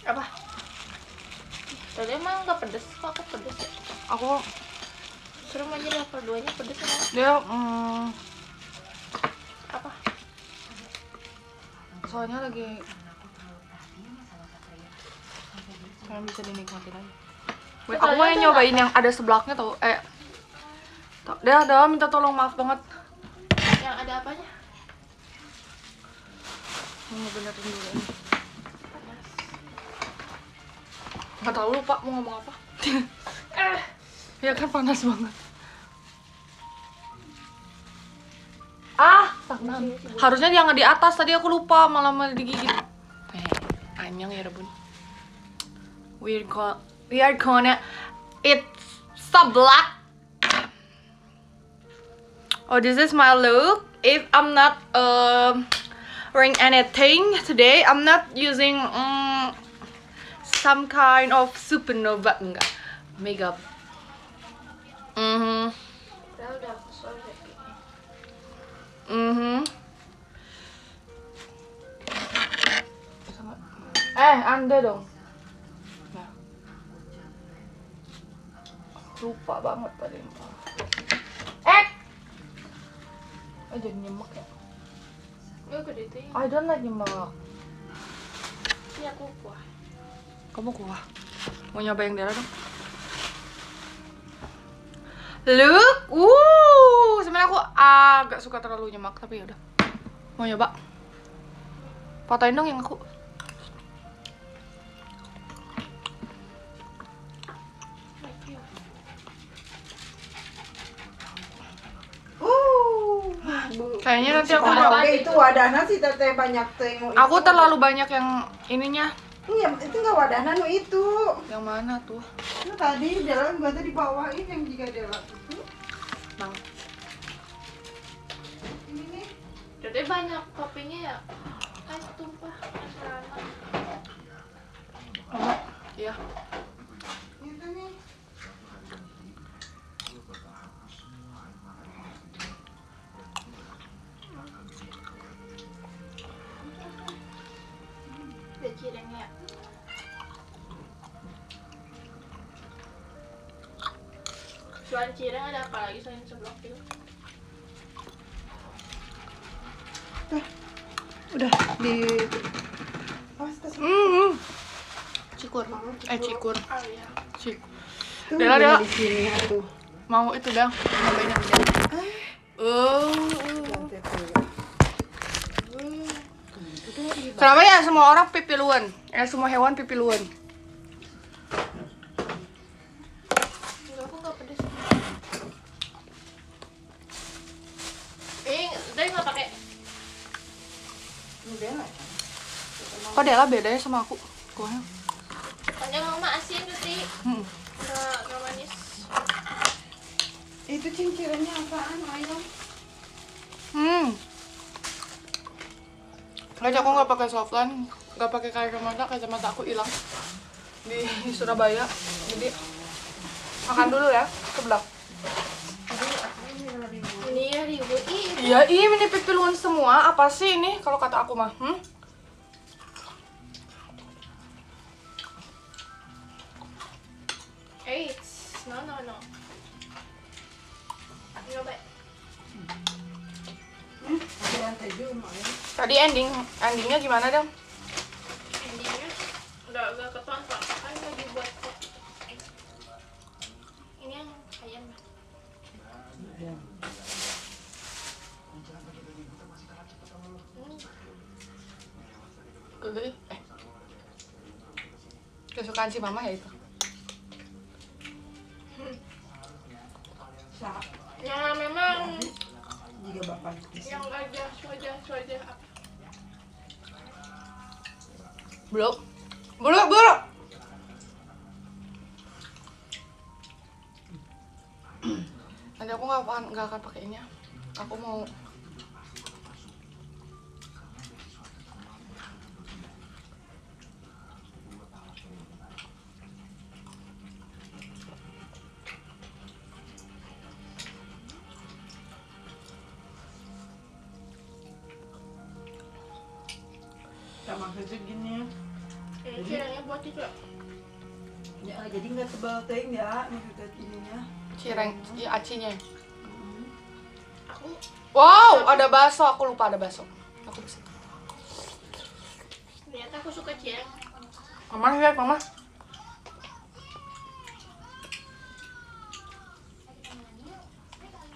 Apa? Tadi emang nggak pedes, kok aku pedes ya? Aku Serem aja level 2-nya pedes emang. dia Apa? soalnya lagi pengen bisa dinikmatin aja. Wait, aku mau nyobain yang ada seblaknya tau. Dia minta tolong, maaf banget. Yang ada apanya? Mau benerin dulu ini. Panas. Nggak tahu lupa mau ngomong apa. Ya kan panas banget. Stagnan. Harusnya dia nggak di atas, tadi aku lupa malah digigit. Anyang ya rebun. We are gonna eat seblak. Oh, this is my look. If I'm not wearing anything today, I'm not using some kind of supernova, enggak, makeup. Udah aku soal happy. Anda dong. Nah. Lupa banget tadi. Jadi nyemek ya. Ya gede tuh. I don't like nyemek. Ini aku kuah. Kamu kuah. Mau nyoba yang Dela dong? Look, sebenarnya aku agak suka terlalu nyemak, tapi yaudah. Mau nyoba? Fotoin dong yang aku. Kayaknya nanti aku mau. Oke, itu wadahnya sih teteh banyak tengok. Aku terlalu banyak yang ininya. Iya, itu nggak wadahnya nu itu. Yang mana tuh? Itu tadi jalan gua tadi dibawain yang jika jalan itu. Bang. Ini nih. Jadi banyak toppingnya ya. Kan tumpah masalah. Iya. Itu nih. Ada cirengnya. Selain cireng ada apa lagi selain seblak itu? Udah di awas tas. Cikur. Cikur. Oh iya. Cikur. Tuh, Dela, dia Dela. di sini tuh. Mau itu dah. Nyobain yang ini. Lantai tuh. Kenapa ya semua orang pipiluan? Semua hewan pipiluan. Enggak, aku nggak pedes. Dari nggak pakai. Udah lah. Kok Dela bedanya sama aku? Kuahnya. Panjang mama asin Tuti. Nggak manis. Itu cincirannya apaan, ayam? Guys, aku nggak pakai softline, nggak pakai kacamata aku hilang di Surabaya. Jadi makan dulu ya, seblak. Ini ya ribut. Iya, ini pipiluan semua. Apa sih ini kalau kata aku mah? No. Nyoba. Ada lantai juga, ya. Tadi endingnya gimana dong? Endingnya udah ketonton kan lagi buat kok. Ini yang ayam. Kesukaan si mama ya itu. Yang memang Jika bapak yang aja wajah apa? Belum. Nanti aku nggak akan pakainya. Aku mau sama segini. Ini cirengnya buat itu. Ya, jadi nggak tebal teng ya, maksudnya ininya. Cireng, acinya. Aku Wow, ada bakso. Aku lupa ada bakso. Aku bisa. ternyata aku suka cireng. Mama lihat, Mama.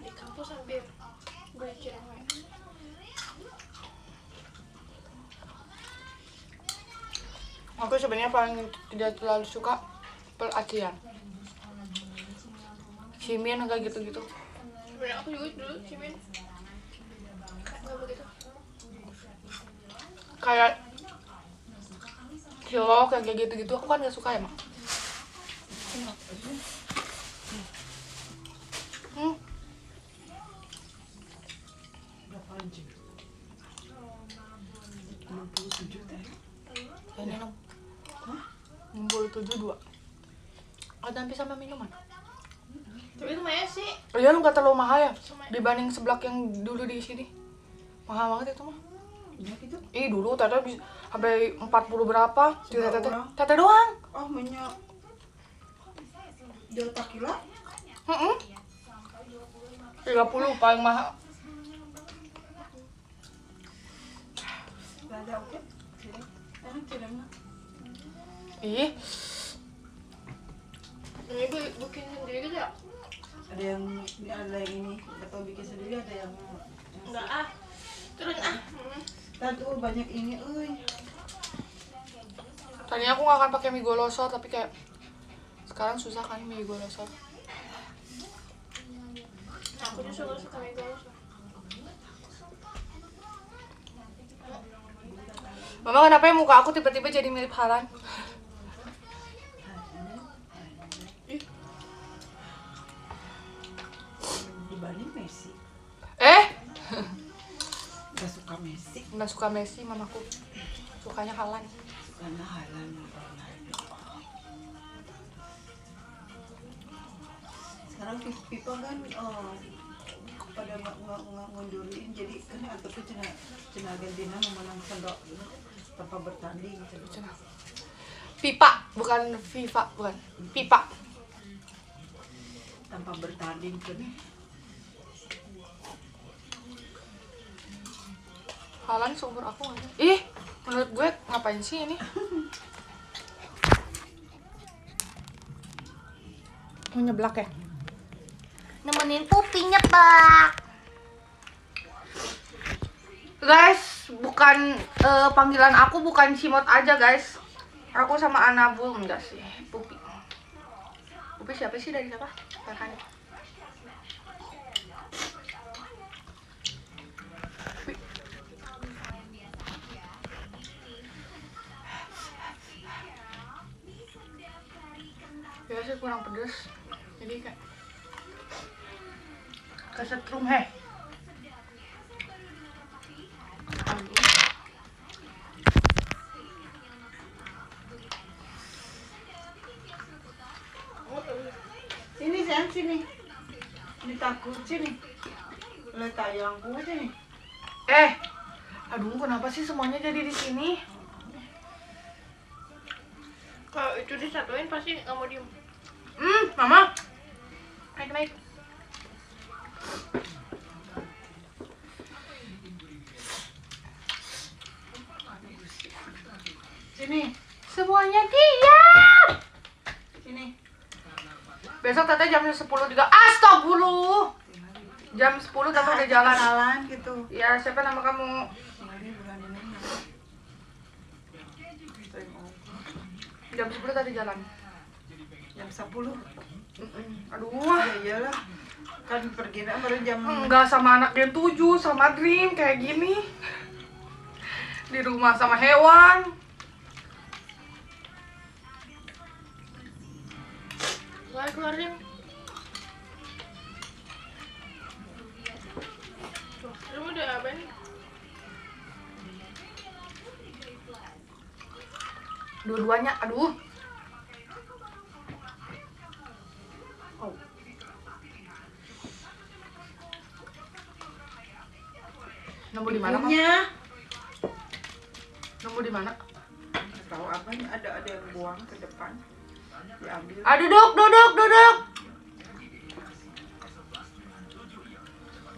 Di kampus sambil beli cireng. Aku sebenarnya paling tidak terlalu suka peracian. Cimin enggak gitu-gitu. Sebenarnya aku juga dulu cimin nggak begitu. Kayak cilok yang kayak gitu-gitu aku kan nggak suka ya, Mak. Berapa anjing? 67 teh. Ini 67 2. Ada hampir sama minuman. Tapi lumayan sih. Iya, lu nggak terlalu mahal ya dibanding seblak yang dulu di sini. Mahal banget itu mah. Iya gitu. Ih, dulu tete bisa sampai 40 berapa? Seberapa Tete orang? tete doang. Oh, banyak. Delta kilo? 30 paling mahal. Gak ada oke. Cireng. Enak cirengnya. Ih, Ini bikin sendiri gitu ya? Ada yang ini atau bikin sendiri, ada yang Enggak ah. Turun ah. Tadi tuh banyak ini, euy. tadinya aku nggak akan pakai mie golosor tapi kayak sekarang susah kan mie golosor. Aku justru gak suka mie golosor. Mama, kenapa ya muka aku tiba-tiba jadi mirip Halan? Dibanding Messi. Gak suka Messi. Nggak suka Messi, mamaku sukanya Halan. Karena Haaland Ronaldo. Sekarang FIFA kan pada nggak ngundurin, jadi kan atau cina Argentina memenang sendok tanpa bertanding. Pipa, bukan FIFA, bukan Pipa. Tanpa bertanding kan. Halan seumur aku nggak sih? Ih, menurut gue ngapain sih ini? Mau nyeblak ya? Nemenin Pupi nyeblak. Guys, bukan panggilan aku bukan Cimot aja guys. Aku sama Anabul enggak sih, Pupi. Pupi siapa sih, dari siapa? Rekannya. Ya sih kurang pedes, jadi kayak kesetrum heh. Aduh. Sini sayang, sini. Ini takut sini. Lihat tayangku sini. Aduh, kenapa sih semuanya jadi di sini? Kalau itu disatuin pasti nggak mau diem. Mama. Naik. Sini. Semuanya diam. Sini. Besok Tete jam 10 juga. Astagfirullah. Jam 10 Tete udah jalan. Jalan gitu. Ya, siapa nama kamu? Ini bulan ini. Jam 10 tadi jalan. Jam 10. Aduh. Ya iyalah. Kan pergi baru jam. Enggak sama anak Gen 7, sama Dream kayak gini. Di rumah sama hewan. Keluarin. Lu udah apa nih? Dua-duanya, aduh. Oh. Nemu di mana, Mam? Punya. Nemu di mana? Tahu apa makanya ada yang buang ke depan diambil. Ah, duduk.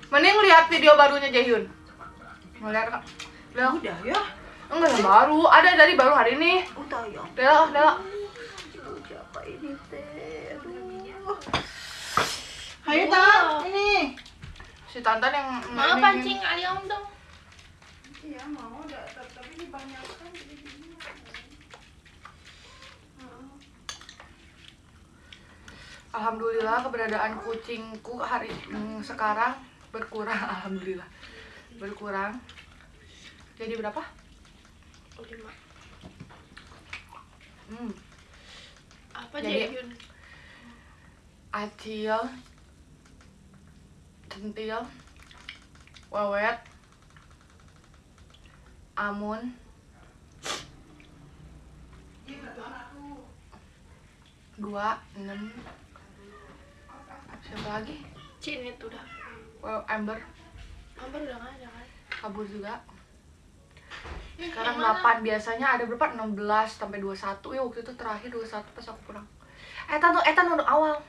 Mending lihat video barunya Jaehyun. Mau lihat Kak? Lihat. Udah ya. Enggak yang baru, ada dari baru hari ini. Udah ya. Lihat. Siapa ini teh? Aduh. Ayo Tan, ini. Si Tantan yang Mau ini- pancing ayam dong. Iya mau, tapi ini banyak kan. Alhamdulillah keberadaan kucingku hari sekarang berkurang. Alhamdulillah berkurang. Jadi berapa? 5. Apa Jadi- Jaehyun? Acil, centil, wewet, amun, dua, 6. Siapa lagi? Cine tuh udah. Amber, Amber udah nggak ada kan? kabur juga. Ih, Sekarang yang mana? 8, biasanya ada berapa? 16 sampai 21. Ya waktu itu terakhir 21 pas aku pulang. Etan untuk awal.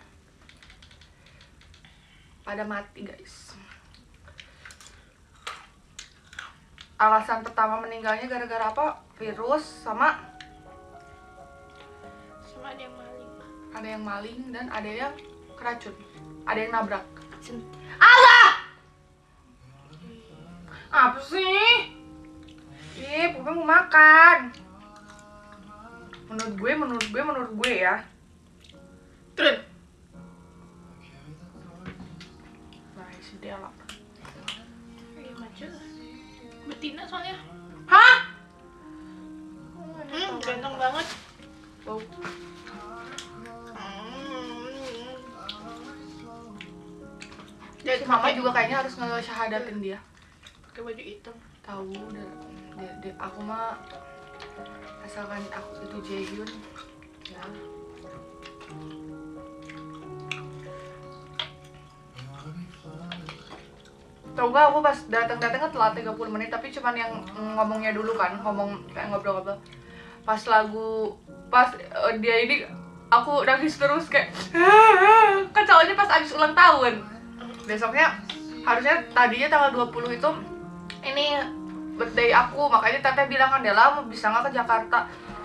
Pada mati guys. Alasan pertama meninggalnya gara-gara apa? Virus sama Sama ada yang maling. ada yang maling dan ada yang keracun. Ada yang nabrak. Sen- Apa sih? Ih, Pupi mau makan. Menurut gue ya. Turun. Nah, si Dela. Iya macet. Betina soalnya. Hah? Ganteng banget. Bau. Dan Si mama juga kayaknya harus nge-syahadatin dia. pakai baju hitam. Tahu aku mah asalkan aku itu Jaehyun ya. Tau gak aku pas datang kan telat 30 menit tapi cuman yang ngomongnya dulu kan, ngomong kayak ngobrol-ngobrol. Pas dia ini aku nangis terus kayak kan soalnya pas abis ulang tahun. Besoknya harusnya tadinya tanggal 20 itu ini birthday aku, makanya teteh bilang kan Dela mau bisa nggak ke Jakarta,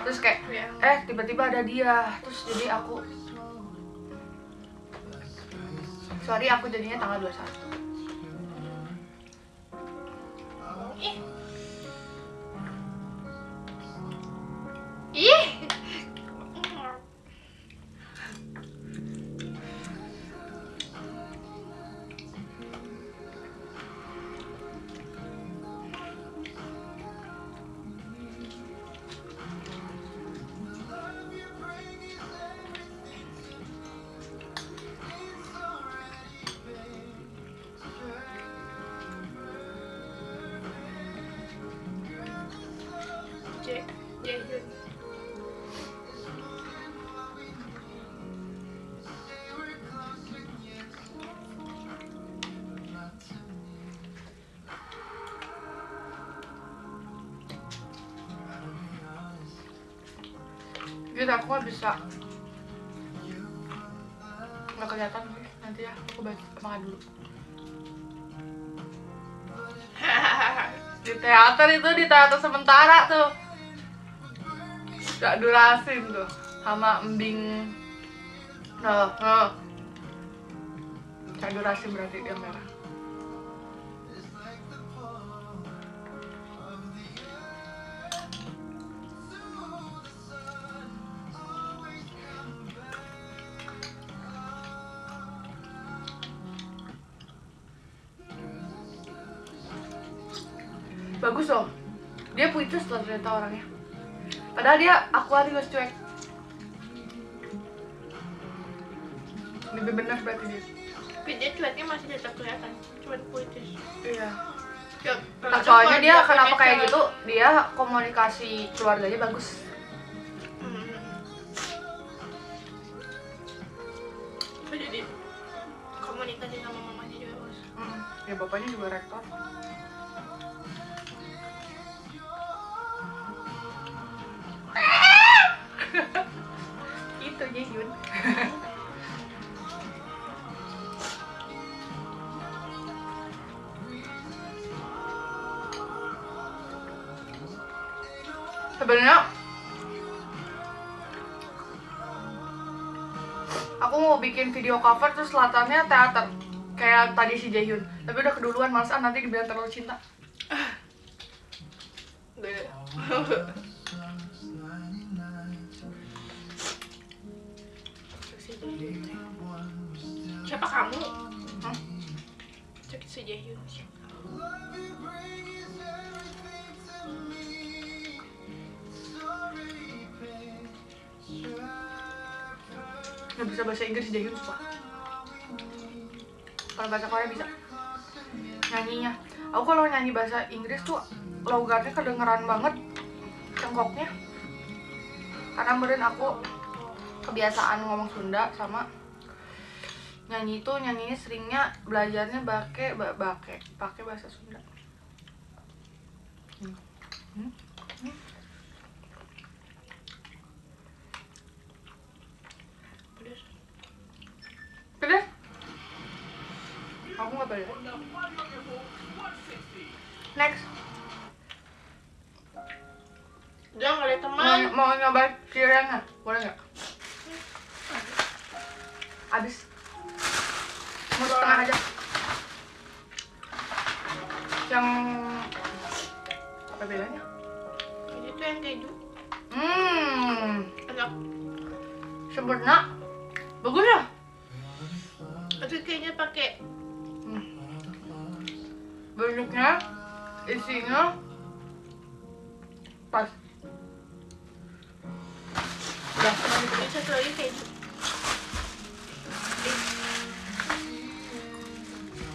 terus kayak Iya. tiba-tiba ada dia, terus jadi aku jadinya tanggal 21. Ih. Ih. Jaehyun. Gitu aku nggak bisa nggak kelihatan sih. Nanti ya aku makan dulu. Di teater sementara tuh gak durasin tuh sama embing. Gak durasin berarti dia merah. Bagus loh, dia puitis loh ternyata orangnya. Padahal dia Aquarius cuek. Lebih benar berarti dia. Tapi dia cueknya masih tetap kelihatan. Cuek puitis. Iya. Ya, Nah, soalnya dia kalau kenapa punya kayak cewek- gitu, dia komunikasi keluarganya bagus. Hmm. Oh, jadi komunikasi sama mamanya juga bagus. Ya bapaknya juga rektor. Sebenarnya aku mau bikin video cover terus latarnya teater kayak tadi si Jaehyun, tapi udah keduluan, males nanti dibilang terlalu cinta. Siapa kamu? Hah? Cek si Jaehyun. Nggak bisa bahasa Inggris si Jaehyun suka. Kalau bahasa Korea bisa. Nyanyinya, aku kalau nyanyi bahasa Inggris tuh logatnya kedengeran banget, cengkoknya. Karena meren aku kebiasaan ngomong Sunda, sama nyanyi itu nyanyinya seringnya belajarnya pakai bahasa Sunda. Pedas? Aku nggak pedas. Next. Jangan ada teman. Mau nyoba cirengnya? Boleh nggak? Abis. Mau setengah aja. Yang apa bedanya? Ini tuh yang keju. Enak. Enak. Sempurna. Bagus ya? Tapi kayaknya pakai Bentuknya, isinya pas. Udah. ini satu lagi keju.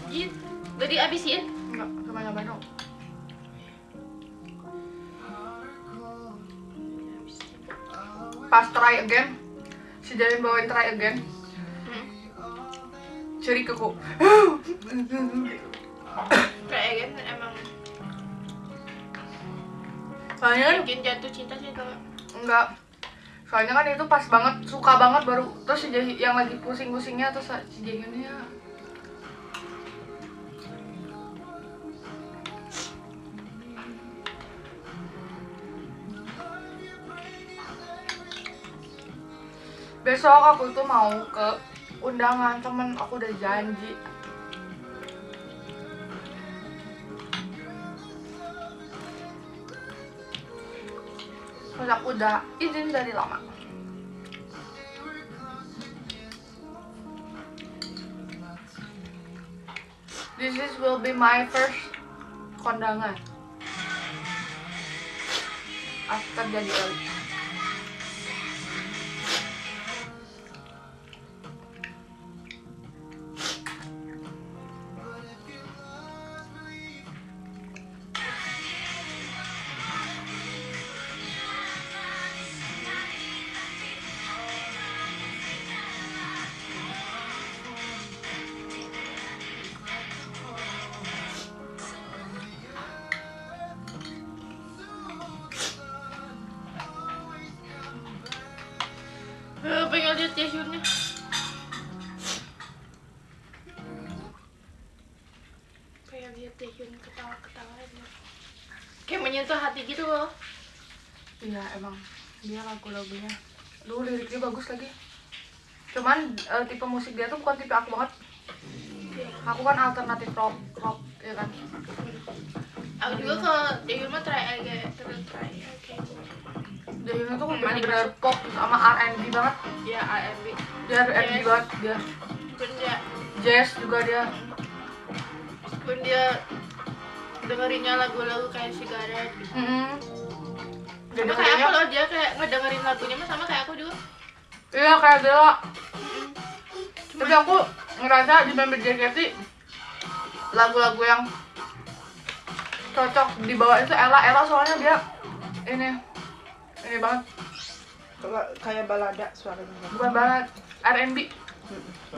Gitu. Gak dihabisin? Enggak, cuma nyoba dong. Pas try again, si Jaehyun bawain try again, ceri keku. Kayak kan emang Soalnya bikin jatuh cinta sih kalau enggak. Soalnya kan itu pas banget, suka banget baru terus si Jaehyun yang lagi pusing-pusingnya terus si Jaehyunnya besok aku tuh mau ke undangan temen, aku udah janji. Terus aku udah izin dari lama. This will be my first kondangan after jadi elit. pengen lihat Jaehyunnya. Pengen lihat Jaehyun ketawa-ketawa aja. Kayak menyentuh hati gitu loh. Iya emang dia lagu-lagunya, liriknya bagus lagi. Cuman tipe musik dia tuh bukan tipe aku banget. Aku kan alternatif rock ya kan. Aku juga kalau Jaehyun mah try aja. Jaehyun tuh bener-bener pop sama R&B banget. Ya R&B. Dia R&B banget dia. Pun dia Jazz juga dia. pun dia dengerinnya lagu-lagu kayak Cigarette gitu. Dia Sama kayak aku loh, dia kayak ngedengerin lagunya mah sama kayak aku juga. Iya kayak Dela. Tapi aku ngerasa di Member JKT lagu-lagu yang cocok dibawa itu Ella soalnya dia ini banget, Kayak balada suaranya. bukan balad, R&B,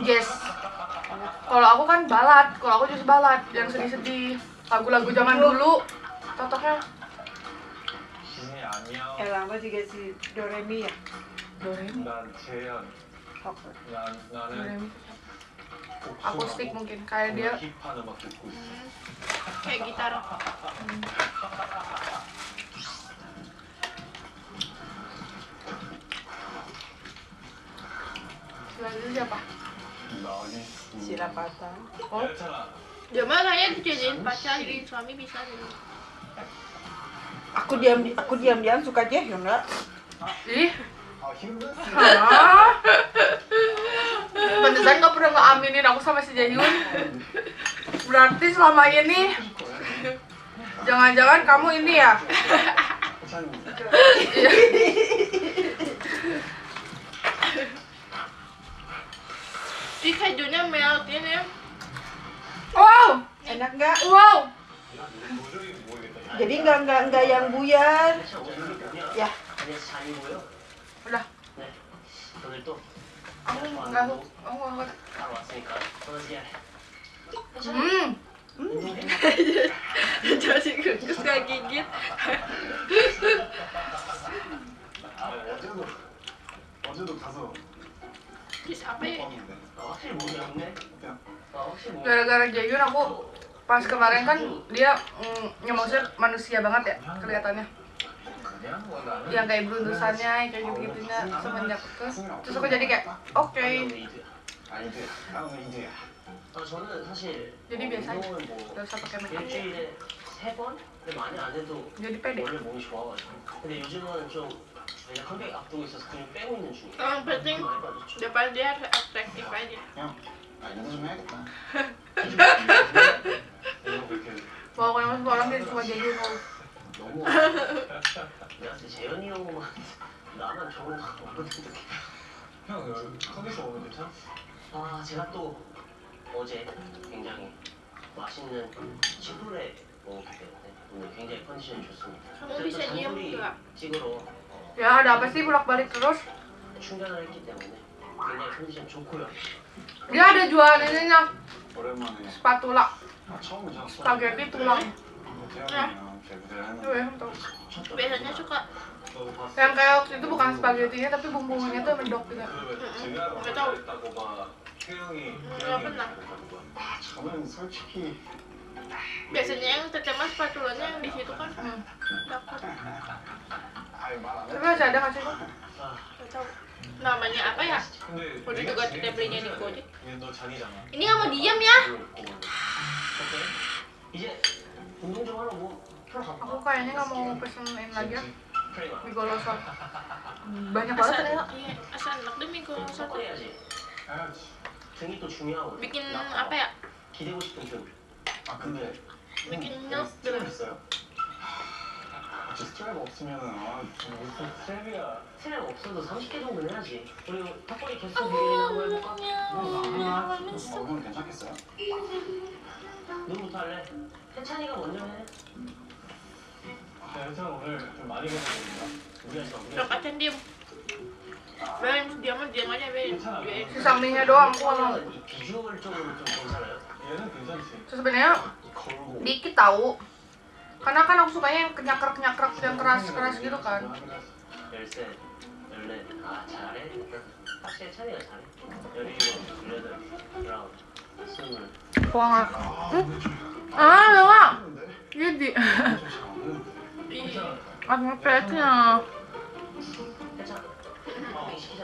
jazz. Kalau aku kan balad, kalau aku just balad yang sedih-sedih, lagu-lagu zaman dulu cocoknya. Lama juga si Doremi ya. Doremi. 난 재현. Oke. 나는 Doremi. Akustik mungkin kayak dia. 힙한 음악 듣고 있어. Kayak gitar. siapa? 나니. Silapatan. Oh, 괜찮아. Dia mah kayaknya dijadiin pacar, jadi suami bisa gitu. Aku diam suka Jaehyun enggak? ih, 아 힘들었어. ah. Pantesan nggak pernah ngeaminin aku sama si Jaehyun. Berarti selama ini jangan-jangan kamu ini ya? Ih, kejunya melt ini ya. Wow, Enak enggak? wow. Jadi enggak yang buyar. Ya, Udah, 네, 오늘 또 aku nggak. 바로 왔으니까 떠나지 해. Coba sih terus kayak gigit. 어제도 가서 Terus apa ya? 봤는데. 확실히 모르겠네. 확실히 모르겠네. Gara-gara Jaehyun aku pas kemarin kan dia maksudnya manusia banget ya kelihatannya. 그냥 나는 Yang kayak beruntusannya, kayak gitu-gitunya semenjak ke. Terus aku jadi kayak oke. 이두야. 아니지. 나는 이제야. 저는 사실 Jadi biasa aja. 운동을 뭐 Gak usah pakai make up. 일주일에 3번? 근데 많이 안 해도 Jadi pede. 원래 몸이 좋아가지고. 근데 요즘은 좀 이제 컴백 앞두고 있어서 근육 빼고 있는 중이에요. Yang penting 많이 빠졌죠. depan dia harus atraktif aja. 형, 아 이거 좀 해야겠다. 이거 그렇게 Pokoknya masuk orang dia suka Jaehyun kalau 너무 내가 진짜 재현이 형만 나만 저런 거 없는데. 형 컨디션 오늘 괜찮아? 아 제가 또 어제 굉장히 맛있는 치플레 먹었기 때문에 오늘 굉장히 컨디션이 좋습니다. Kamu 제가 또 bisa diem 장소리 nggak? 찍으러 ya ada apa sih bolak-balik terus? 충전을 했기 때문에 굉장히 컨디션 좋고요. Dia ada jualan ininya 오랜만에 spatula 아 처음이잖아. spaghetti tulang. 태영이랑 제 무대를 하는 Tuh ya, tahu. Biasanya suka 너도 봤어? Yang kayak waktu itu bukan spaghettinya tapi bumbunya tuh mendok gitu. nggak tahu. 했다고 막 태영이 Nggak pernah. 저는 솔직히 Biasanya yang tercemar spatulanya yang di situ kan dapat. 아예 말안 Tapi 해. masih ada nggak sih? 아, Nggak tahu. Namanya apa ya? 근데 Udah juga tidak belinya di Gojek. 너 잔이잖아. Ini nggak mau diam ya? 오케이. 이제 운동 좀 하러 뭐 풀어 Aku 갈까? kayaknya nggak mau pesenin lagi ya 프레이마. mie golosan. Banyak banget Asal, ternyata. iya, asal enak deh mie golosan. 섞어야지. 해야지. 등이 또 중요하거든. Bikin 나 apa ya? 기대고 싶은 등. 아 근데 Bikin nyok 스트랩 gitu. 있어요? 저 스트랩 없으면은 무슨 스트랩이야. 스트랩 없어도 30개 정도는 해야지. 그리고 턱걸이 개수 비밀이나 한번 해볼까? 형 괜찮겠어요? 누구부터 할래? 해찬이가 먼저 해. 혜찬 오늘 좀 많이 먹었습니다. 무리하지 마. Sok acan diem. Bel, dia mah diam aja, Bel. Biarin. Sisa mie-nya doang aku kalau. 이 비주얼적으로 좀 괜찮아요? 얘는 괜찮지. Terus sebenarnya 걸고. dikit tahu. Karena kan aku sukanya yang kenyakrak-kenyakrak yang keras-keras gitu kan. 13, 14. 아 잘해? 확실히 해찬이가 잘해. 17, 18, 19, 20. Wah. Ah, lewat. Jadi. Ih, Aku ngepetnya. 해찬. 시키자.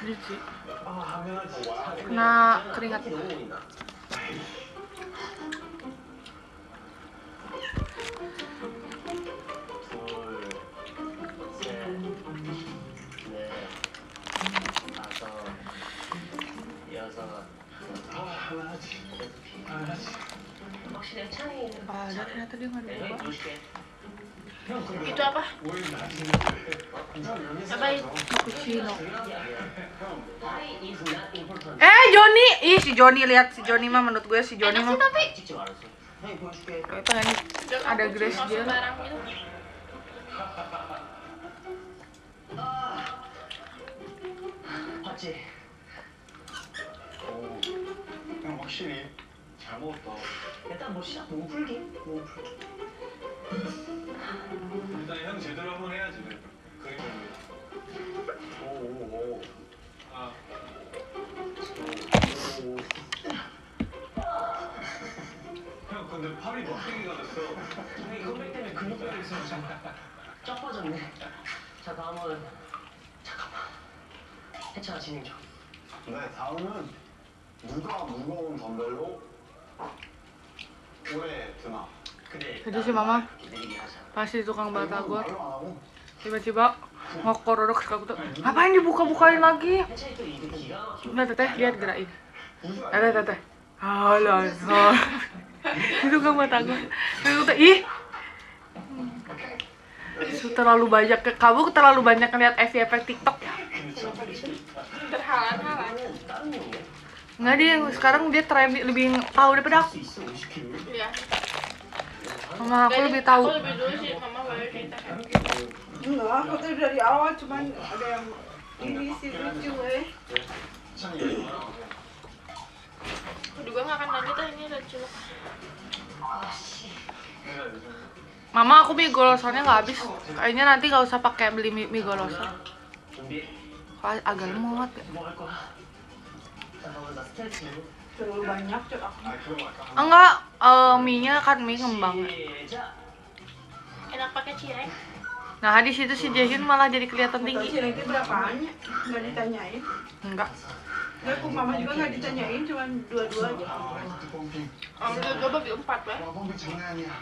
Jadi. 아, 당연하지. Kena keringat. 너무 보인다. 둘, 셋, 넷, 다섯, 여섯. 당연하지. 당연하지. 확실히 해찬이 Ah, ada ternyata dia nggak 내가 ada. 보여줄게. itu apa? 오일 나중에. Apa itu? Cappuccino. 중요한 게 아니야. Why is not important? Johnny, ih si Johnny lihat si Johnny mah menurut gue si Johnny Enak mah sih tapi. 찍지 말았어. 형이 보여줄게. kayak pengen ada grace dia. Sembarang gitu. 봤지? 오, 형 확실히 잘 먹었다. 일단 뭐 시작 몸풀기. 몸풀기. 일단 형 제대로 한번 해야지. 그림을. 오오오. 아. 오. 형 근데 팔이 넉대기가 됐어. 형이 컴백 때문에 근육이 있어. 쫙 빠졌네. 자 다음은 잠깐만. 해차가 진행 중. 네, 다음은 누가 무거운 덤벨로 오래 드나? 근데 Jadi si mama 느리게 하자. pasti tukang batagor 말로 안 하고 tiba-tiba ngokororok suka gitu. Ngapain dibuka-bukain lagi? 해차이 또 이게 기가 막히고. Nah teteh lihat gerakin. 우주 Teteh. Halo. Itu tukang batagor. Itu tuh ih. Terlalu banyak kamu terlalu banyak ngeliat efek TikTok ya. Terhalang-halang. 이거는 다른 용이야. Enggak dia sekarang dia tren lebih tahu daripada aku. 수 있어 50kg. Iya. Mama aku lebih tahu. Aku lebih dulu sih, mama baru cerita kan. Enggak, aku tuh dari awal cuman ada yang ini sih lucu Aku juga nggak akan lanjut ah, ini udah culuk. Mama aku mie golosannya nggak habis. Kayaknya nanti nggak usah pakai beli mie golosan. 준비해. Agak lemot ya. 뭐 할 거야? 잠깐만 나 스트레칭. terlalu banyak cek aku. 아, 그럼 아까 Enggak, mie-nya kan mie ngembang. 시작. Enak pakai cireng. Nah di situ si Jaehyun malah jadi kelihatan Tahu tinggi. sih nanti berapaan? Nggak ditanyain. Enggak. Nggak, aku mama juga nggak ditanyain, cuman dua-dua aja. 아, 펌핑. Gue bagi 4 lah. 와, 펌핑 장난 아니야.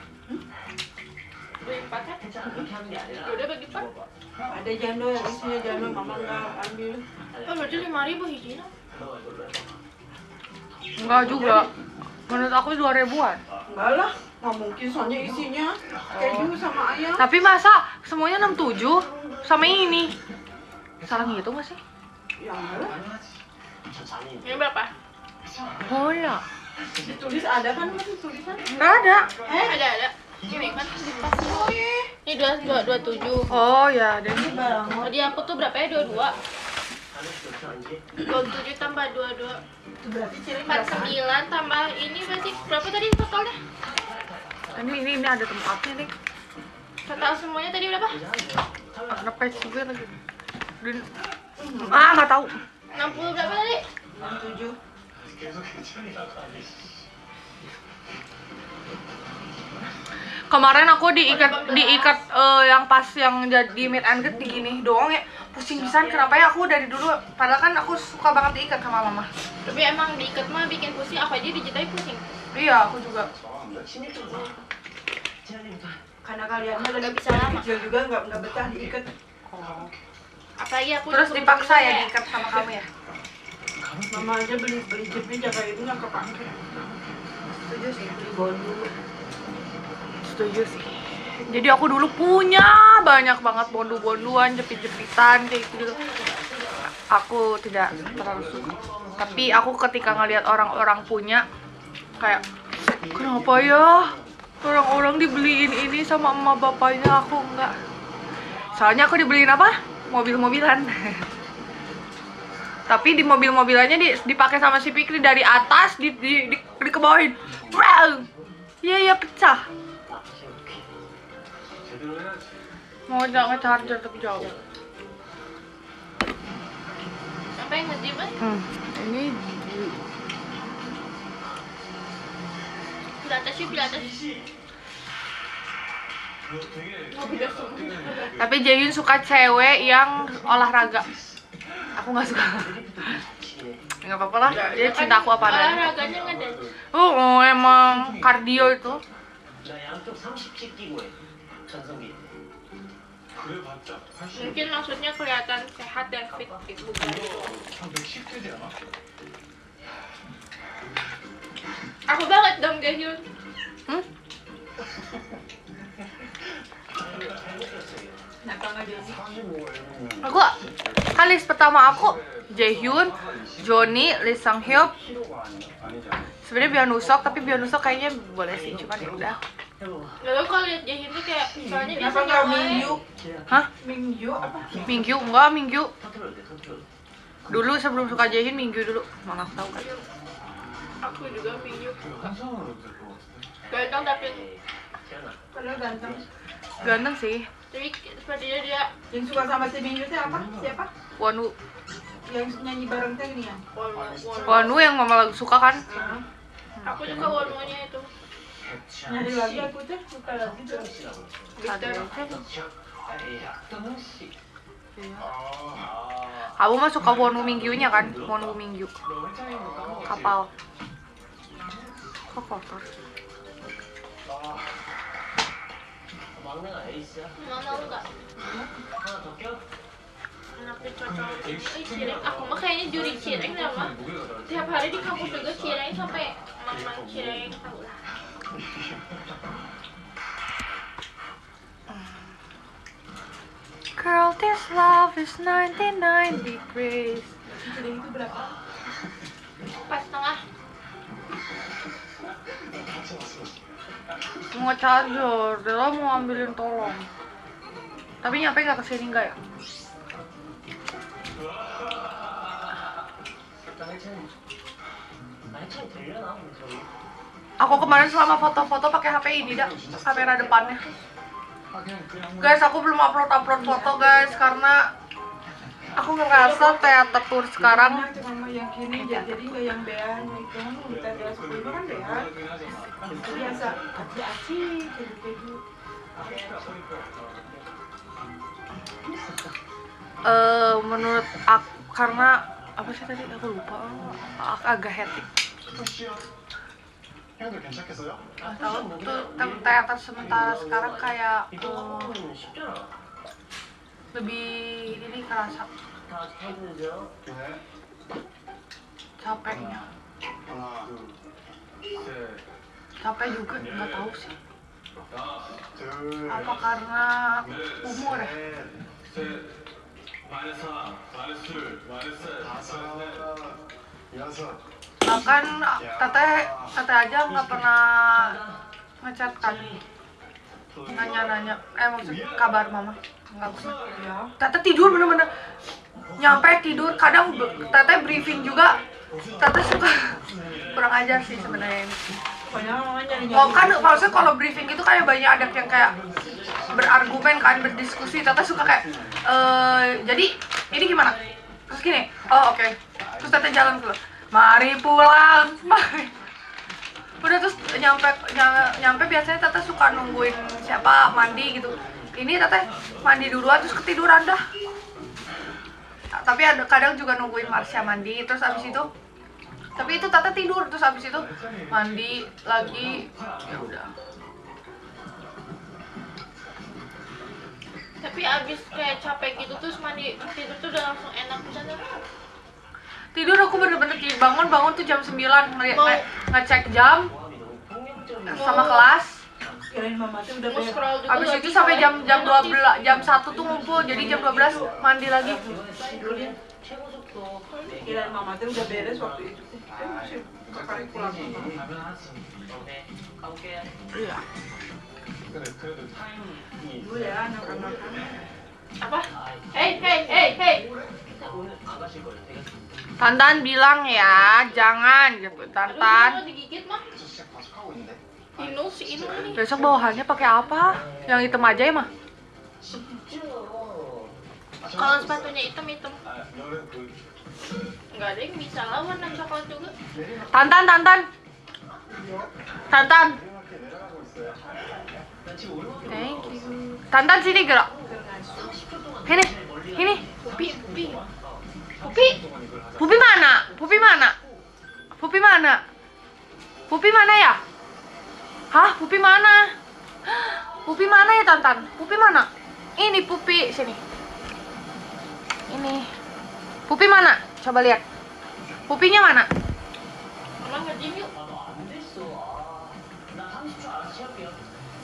Bagi 4 kan? 해차가 그렇게 하는 게 아니라. Udah bagi 4. Ada jando yang isinya jando, mama nggak ambil. Oh berarti 5.000 hijinya. 너 이걸로 해. Enggak juga. Menurut aku 2.000-an. Enggak lah, nggak mungkin soalnya isinya keju sama ayam. Tapi masa semuanya 67 sama ini? Salah ngitung nggak sih? Ya enggak lah. 저 장인. Ini berapa? Oh ya. Ditulis ada kan masih tulisan? Enggak ada. Ada. Ini kan di pas. Ini 27. Oh ya, dan Tadi aku tuh berapa ya? 22. 아저씨 어떻게 하는지? 27 tambah 22. Itu berarti cireng berapa? 49 tambah ini berarti berapa tadi totalnya? ini ada tempatnya nih. Total semuanya tadi berapa? Kenapa juga lagi? Nggak tahu. 60 berapa tadi? 67. 계속 괜찮으니까. Kemarin aku diikat yang pas yang jadi meet and greet digini doang ya. Pusing pisan kenapa ya aku dari dulu padahal kan aku suka banget diikat sama mama. Tapi emang diikat mah bikin pusing, apa aja dijitai pusing. Iya, aku juga. 신입도 제안님도 Karena kaliannya Nggak bisa lama. kecil juga nggak betah diikat. Apalagi aku Terus disuruh dipaksa beli ya kayak- diikat sama kamu ya. Mama aja beli jepit jaga itu nggak kepake. Setuju sih beli bondu. Setuju sih. Jadi aku dulu punya banyak banget bondu-bonduan, jepit-jepitan kayak gitu. Aku tidak terlalu suka. Tapi aku ketika ngelihat orang-orang punya kayak kenapa ya orang-orang dibeliin ini sama emak bapaknya aku enggak. Soalnya aku dibeliin apa? Mobil-mobilan. Tapi di mobil-mobilannya dipakai sama si Fikri dari atas dikebawain. Wow. Iya pecah. 제대로 해야지. Mau nge-charger tapi jauh. Apa yang ngejim eh? Ini Pilates. 너 되게 뛰는 tapi Jaehyun suka cewek yang olahraga. Aku nggak suka. Nggak apa-apa lah. Dia cinta aku apa adanya. Olahraganya ngedance. Emang kardio itu. 나 양쪽 30씩 끼고 해. 전성기. 그래봤자 80. Mungkin maksudnya kelihatan sehat dan fit gitu bukan. 한 110 되지 않아? Aku banget dong Jaehyun. Nakang aja sih. 45 Aku kalis pertama aku Jaehyun, Johnny, Lee Sang Hyuk. 키로가 아니잖아. Sebenarnya Byeonusok tapi Byeonusok kayaknya boleh sih, cuman ya udah. Lalu kalau lihat Jaehyun tuh kayak soalnya dia Kenapa nggak Mingyu? Hah? Mingyu apa? Mingyu enggak, Mingyu. 컨트롤 돼, 컨트롤. Dulu sebelum suka Jaehyun Mingyu dulu. Mana aku tahu kan. Aku juga Mingyu. 그 한상으로 될것 같은데. Ganteng tapi 태연아. Padahal ganteng. Ganteng sih. sepertinya dia Yang suka sama si Mingyu teh apa? Siapa? Wonu. Yang nyanyi bareng teh ini ya? Wonu yang mama lagi suka kan. Aku suka warnanya itu. Nyari lagi aku teh suka lagi tuh. 씨라고. Victor. 약동은 씨. Kamu mah suka Wonwu Mingyu-nya kan? Wonwu Mingyu. Kapal. Kok kotor? 막내가 에이스야. Mau tahu nggak? 하나 더 껴? Anaknya cocok. Cireng. Aku mah kayaknya juri cireng dah mah. Tiap hari di kampus juga cireng sampai mang cireng tahu lah. Girl, this love is 99 degrees. Jadi itu berapa? Pas tengah. Mau charger, Dela mau ambilin tolong. Tapi nyampe nggak kesini nggak ya? 말차이 들려나? 우리 저기. Aku kemarin selama foto-foto pakai HP ini dah, kamera depannya. Guys, aku belum upload foto guys karena aku ngerasa teater tour sekarang. Cuma yang kini jadi nggak yang bean itu kita kelas 10 kan bean. Biasa aci keju-keju. Menurut aku karena apa sih tadi aku lupa, agak hectic. 형들 괜찮겠어요? Tahu tuh teater sementara sekarang kayak 이거 하면 쉽잖아. lebih ini kerasa 다 해주죠. 네. capeknya. 하나, 둘, Capek juga nggak tahu sih. 둘, Apa karena umur ya? 셋, 마이너스 4, 마이너스 둘, 마이너스 셋, 다섯, 여섯. Bahkan teteh aja nggak pernah ngechat kan, nanya-nanya, maksud kabar mama nggak pernah. Teteh tidur bener-bener, nyampe tidur. Kadang teteh briefing juga, teteh suka kurang ajar sih sebenarnya ini. Oh kan, maksudnya kalau briefing itu kayak banyak ada yang kayak berargumen kan, berdiskusi. Teteh suka kayak, jadi ini gimana? Terus gini, oh oke. Terus teteh jalan keluar. Mari pulang, mari. Udah terus nyampe biasanya teteh suka nungguin siapa mandi gitu. Ini teteh mandi duluan terus ketiduran dah. Tapi ada kadang juga nungguin Marsha mandi terus abis itu. Tapi itu teteh tidur terus abis itu mandi lagi. Ya udah. Tapi abis kayak capek gitu terus mandi tidur tuh udah langsung enak bisa. Tidur aku bener-bener bangun tuh jam 9 ngecek jam sama kelas. Kirain mama tuh udah Mau bean. scroll juga. Habis itu sampai jam 12 jam 1 tuh ngumpul. Jadi jam 12 mandi lagi. 최고 속도. Kirain mama tuh udah beres waktu itu. Masih sekali pulang. 오케이. 가볼게. Iya. 그래도 타임이 Dulu ya anak-anak. Apa? Hey. 일단 오늘 안 가실 거예요. 되게. Tantan bilang ya, jangan gitu. Aduh, Tantan. mau digigit mah. 저 진짜 과속하고 있는데. Si Inu nih. Besok bawahannya pakai apa? Yang hitam aja ya mah? 진짜. Kalau sepatunya hitam. 아, 여름 그 Enggak ada yang bisa lah warna coklat juga. Tantan. 내리막길 내려가고 있어요. 나 지금 올라오기 Thank you. Tantan sini gerak. Ini. Pupi. Pupi mana ya? Hah, Pupi mana? Pupi mana ya, Tantan? Pupi mana? Ini Pupi, sini. Ini. Pupi mana? Coba lihat. Pupinya mana? Mama nge-gym yuk. 안 됐어. 나 30초 알아서 채울게요.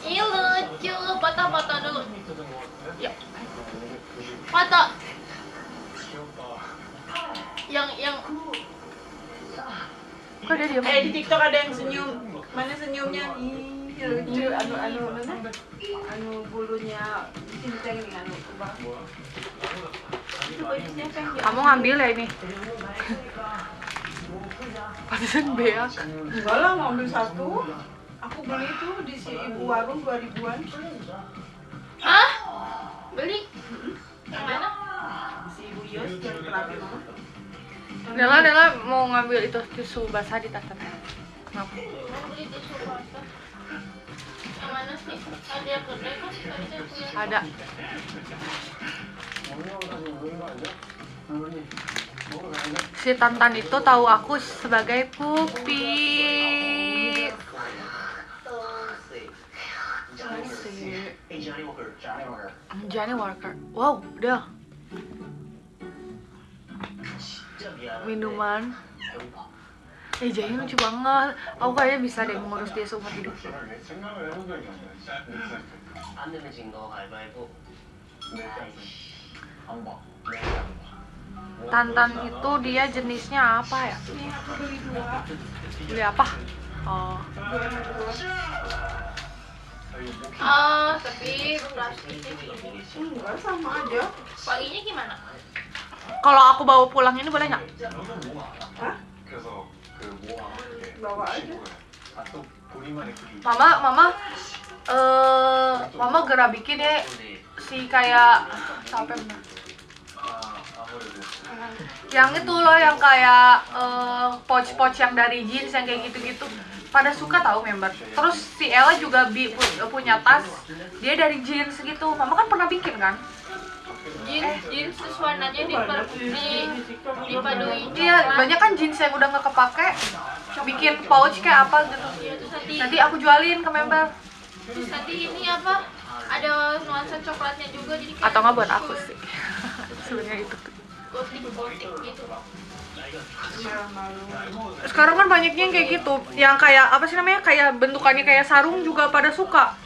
Ih lucu, foto dulu. 있었던 것 같은데? Yuk, foto. 귀엽다. Yang Kok dia diam? Di TikTok ada yang senyum. Mana senyumnya? Ih, lucu. Anu bulunya cincang ini anu ubah. Itu bajunya siapa yang Kamu ngambil ya ini? Pantesan beak. Enggak lah, mau ambil satu. Aku beli tuh di si ibu warung 2000-an. Hah? Beli? Yang mana? Si ibu Yos yang terakhir mama. Nela mau ngambil itu tisu basah di tas Tantan. Maaf. Mau beli tisu basah. Yang mana sih? Ada yang gede kan? Tadi saya punya. Ada. 건강까지 오는 거 아니야? 어머니 먹으러 가야 돼? Si Tantan itu tahu aku sebagai Pupi. Johnny Walker. Johnny Walker. Wow, udah. 진짜 미안한데 Minuman. 배고파. Jahil lucu banget. Aku kayaknya bisa deh mengurus dia seumur hidup. 생각을 해본 적이 없네. 안 내면 진거 가위바위보. 아이씨. 안 봐. Tantan itu dia jenisnya apa ya? Ini aku beli 2. Beli apa? Oh, Tapi plastiknya Enggak, sama aja. paginya gimana? kalau aku bawa pulang ini boleh nggak? Hah? 그래서 그 모아 Bawa aja. 또 본인만의 그림. Mama gerak bikin deh 근데 si kayak siapa yang bener? 아무래도 Yang itu loh yang kayak pouch-pouch yang dari jeans yang kayak gitu-gitu pada suka tahu member. Terus si Ella juga punya tas dia dari jeans gitu. Mama kan pernah bikin kan? Jeans terus warnanya dipaduin. Iya, banyak kan jeans yang udah nggak kepake bikin pouch kayak apa gitu. Iya, terus Nanti aku jualin ke member. terus nanti ini apa? Ada nuansa coklatnya juga jadi kayak Atau nggak buat aku sih. Sebenarnya itu. gotik gitu. Malu-malu. Sekarang kan banyaknya yang kayak gitu, yang kayak apa sih namanya, kayak bentukannya kayak sarung juga pada suka.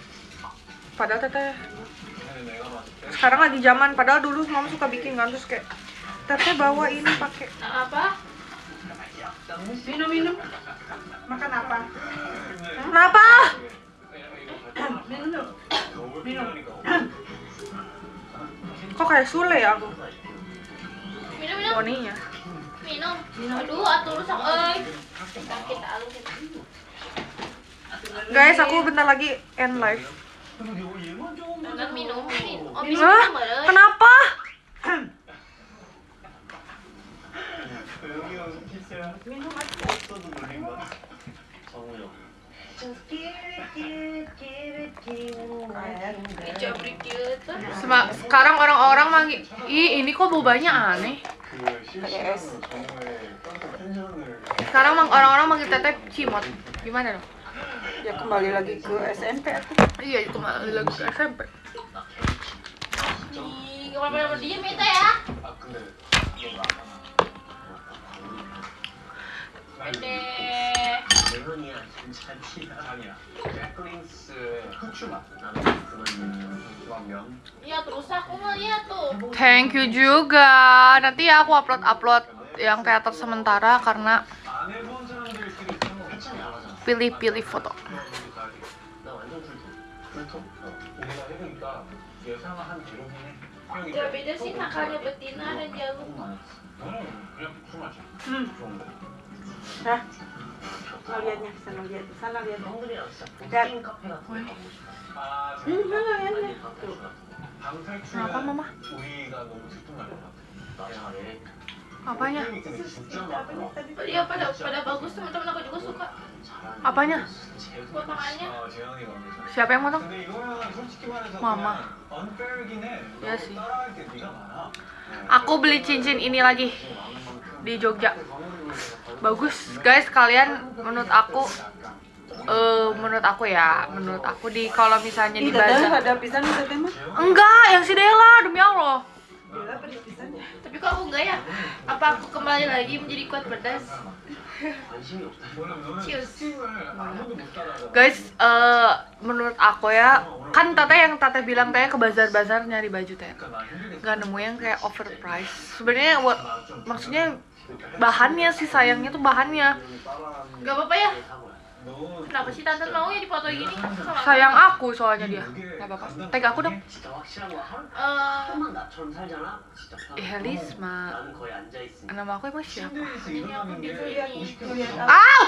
Padahal teteh sekarang lagi zaman, padahal dulu mama suka bikin kan, terus kayak teteh bawa ini pakai. Apa? Minum. Makan apa? Kenapa? Minum. Kok kayak Sule ya aku Minum. poninya. Minum. Aduh, atuh rusak euy. Kita alus kita. Guys, aku bentar lagi end live. Enggak minum. Oh, Hah? minum euy. Kenapa? 여기 형 키스야. Minum aja. 없어도 놀린 거. 정우요. Just give it, Dicabrik gitu. Sekarang orang-orang manggil, ih ini kok bobanya aneh. 그 실시간으로 정우의 깜짝 펜션을 Sekarang orang-orang manggil teteh Cimot. Gimana dong? Ya kembali lagi ke SMP aku. Iya, itu kembali lagi ke SMP. Ih, kemana-mana diem itu ya. 아 근데 Pendek. 멜론이야, 괜찮지야. 아니야. 잭링스의 후추 맛. 나는 그만 주방면. Iya, terus aku ngeliat tuh. Thank you juga. Nanti ya aku upload yang teater sementara karena 안 해본 사람들끼리 그런 거 괜찮이 안 하잖아. pilih-pilih foto. 나 완전 쿨톤. 불통? 우리가 해보니까 예상을 한 대로긴 해. 형이 Gak beda sih nakalnya betina dan jagung. 너는 그냥 무슨 맛이야? 좋은데. Hah? Mau lihatnya, sana lihat. Sana lihat. 형들이랑 진짜 야. 보팅 카페 같은 거 가고 싶어. 아, Sana yan. 아니, 카페 같은 거. 방탈출은 Kenapa, Mama? 우리가 너무 들통날 것 같아. 나 잘해. Apanya? 근데 진짜 Apa nih 많아. tadi? Iya, pada bagus, teman-teman aku juga suka. 잘하는 Apanya? Potongannya. 아, 재현이가 그러잖아. Siapa yang potong? 근데 이거는 솔직히 말해서 Mama. 그냥 unfair이긴 해. Iya sih. 따라할 게 네가 많아. Aku beli cincin ini lagi di Jogja. Bagus, guys. Kalian menurut aku menurut aku di kalau misalnya di Ih, teteh bazar. ada pisang nih teteh mah. Enggak, yang si Dela, demi Allah. Bila pada pisangnya. Tapi kok aku enggak ya? Apa aku kembali lagi menjadi kuat pedas? 관심이 없다. 너는 Cheers. 스팀을 아무도 못 따라하잖아. Guys, menurut aku ya, kan teteh bilang ke bazar-bazar nyari baju teh. 그러니까 나 힘들겠어. Nggak nemu yang kayak overpriced. Sebenarnya maksudnya bahannya sih, sayangnya tuh bahannya. Gak apa-apa ya? 사고야. 너 Kenapa sih tante mau ya dipoto gini? Sama aku? Sayang aku soalnya dia. Nggak apa-apa. Tag aku dong. 진짜 확실한 거 하루 Eh, 조금만 나처럼 살잖아. 진짜 편하다. Helisma. 나는 거의 앉아 있으니까. Nama aku emang siapa? 침대에서 ini aku 일어나는 di 게 sini. 50kg Lihat 되는 apa? Aw!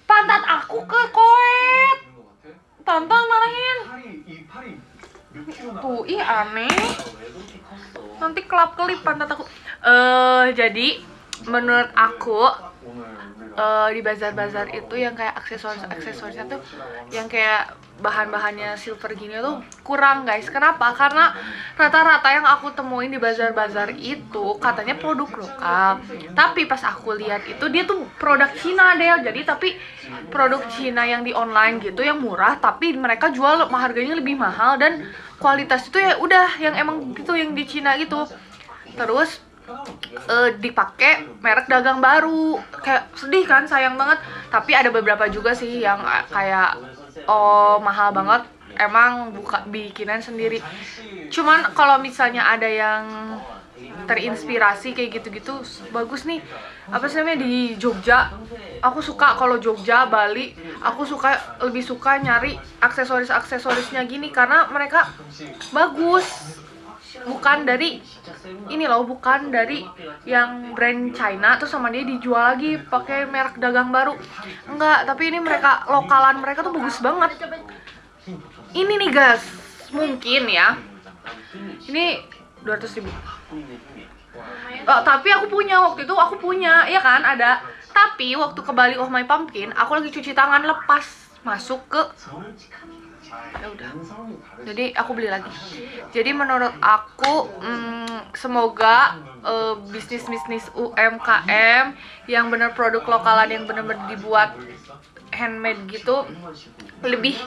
Pantat aku ke koet. 것 같아. Tante marahin. 팔이 몇 킬로 나? Tuh, ih aneh. 왜 그렇게 컸어? Nanti kelap-kelip pantat aku. Jadi menurut aku 오늘 우리가 di bazar-bazar itu yang kayak aksesorisnya tuh yang kayak bahan-bahannya silver gini tuh kurang guys. Kenapa? Karena rata-rata yang aku temuin di bazar-bazar itu katanya produk lokal, tapi pas aku lihat itu dia tuh produk Cina deh. Jadi tapi produk Cina yang di online gitu yang murah, tapi mereka jual harganya lebih mahal dan kualitas itu ya udah yang emang gitu yang di Cina gitu. Terus dipakai merek dagang baru, kayak sedih kan, sayang banget. Tapi ada beberapa juga sih yang kayak mahal banget, emang buka bikinan sendiri. Cuman kalau misalnya ada yang terinspirasi kayak gitu-gitu bagus nih. Apa sih namanya, di Jogja, aku suka kalau Jogja, Bali, aku lebih suka nyari aksesorisnya gini karena mereka bagus. Bukan dari ini loh, bukan dari yang brand China terus sama dia dijual lagi pakai merek dagang baru. Enggak, tapi ini mereka lokalan mereka tuh bagus banget. Ini nih guys, mungkin ya. Ini 200.000. Tapi aku punya, waktu itu aku punya, ya kan, ada. Tapi waktu ke Bali Oh My Pumpkin, aku lagi cuci tangan lepas masuk ke, ya udah, jadi aku beli lagi. Jadi menurut aku semoga bisnis UMKM yang bener produk lokalan yang bener-bener dibuat handmade gitu lebih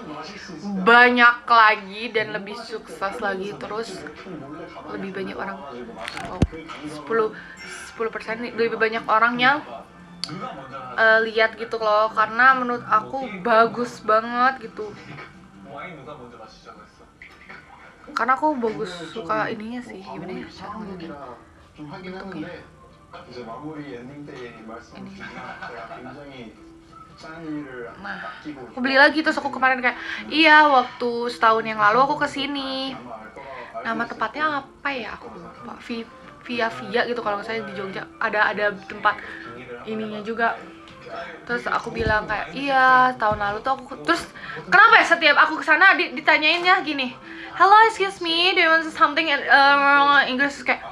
banyak lagi dan lebih sukses lagi, terus lebih banyak orang, 10% nih, lebih banyak orang yang lihat gitu loh, karena menurut aku bagus banget gitu. Karena aku bagus suka ininya sih, gimana ya cara ngomongnya, bentuknya ini. Nah, aku beli lagi, terus aku kemarin kayak, iya waktu setahun yang lalu aku kesini, nama tempatnya apa ya, aku lupa, Via gitu kalau misalnya di Jogja, ada tempat ininya juga. Terus aku bilang kayak, iya tahun lalu tuh aku, terus kenapa ya setiap aku kesana ditanyainnya gini, hello excuse me, do you want something English, kayak